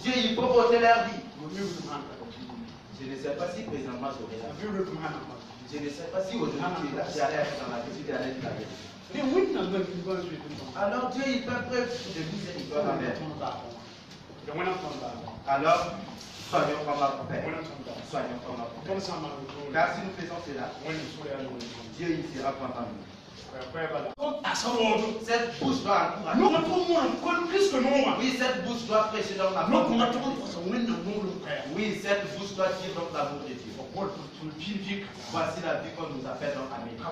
Dieu, il faut ôter leur vie. Je ne sais pas si présentement je vais là. Je ne sais pas si aujourd'hui j'allais être dans la vie de la vie. Alors Dieu, il fait preuve de miséricorde envers nous. Alors, soyons comme notre Père. Soyons comme notre Père. Car si nous faisons cela, Dieu il sera content de nous. Cette bouche doit encourager. Oui, cette bouche doit prêcher dans la parole. Oui, cette bouche doit dire donc l'amour de Dieu. Voici la vie qu'on nous appelle donc à méditer.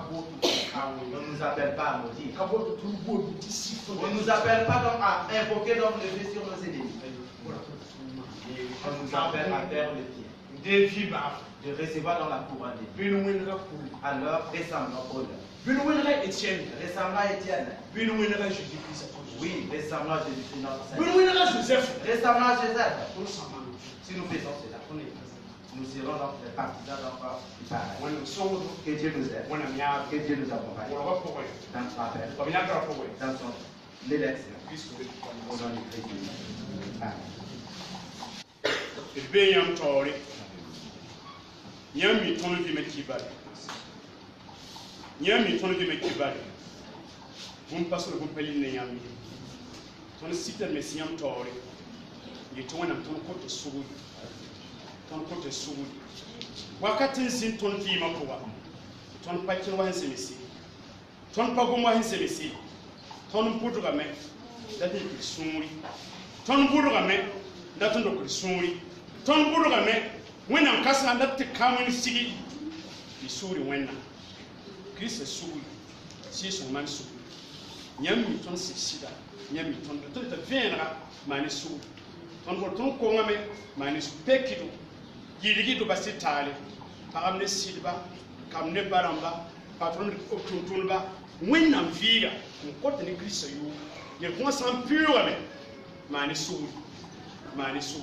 On ne nous appelle pas à maudire. On ne nous appelle pas donc à invoquer donc le Dieu sur nos ennemis. On nous appelle à faire le pied. De recevoir dans la couronne de Dieu. Alors, ressemblons au Ressemblant à Étienne. Oui, ressemblant à Jésus-Christ notre Seigneur. Ressemblant à Joseph. Si nous faisons cela, nous serons donc les partisans d'enfants du paradis. Que Dieu nous aide. Que Dieu nous accompagne. Dans son appel. Dans son élection. Au nom du Christ. Amen.
Nyami ton de mekibale. Mon passe le compagnie de Nyami. Ton site de Messiam Tori. Il est un ton côté souri. Ton côté souri. Wakati sin ton vie ma quoi. Ton paquet wa hensemisi. Ton pago wa hensemisi. Ton poudre à mettre. D'ailleurs, il sourit. Ton poudre à mettre. D'attendre qu'il sourit. Ton poudre à mettre. When I'm casting that the common city, the souris when Chris is souris, she is woman souris. Yammy ton sida, Yammy ton the Vienna, Manisu, ton Boton Kongame, Manis Pekido, Yidi Basitali, Paramne Silva, Kamne Baramba, Patron of Tuntunba, when I'm Via, and cotton Chris you, you want some pure Manisu, Manisu,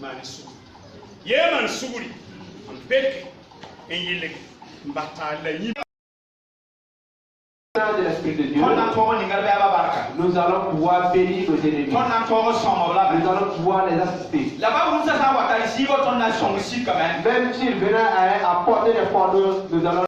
Manisu. Yeman Suri, and Beck, and Yilik, Batala.
De l'Esprit de Dieu, nous allons pouvoir bénir nos ennemis. Nous allons pouvoir les assister. Même s'ils venaient à apporter des fonds, nous allons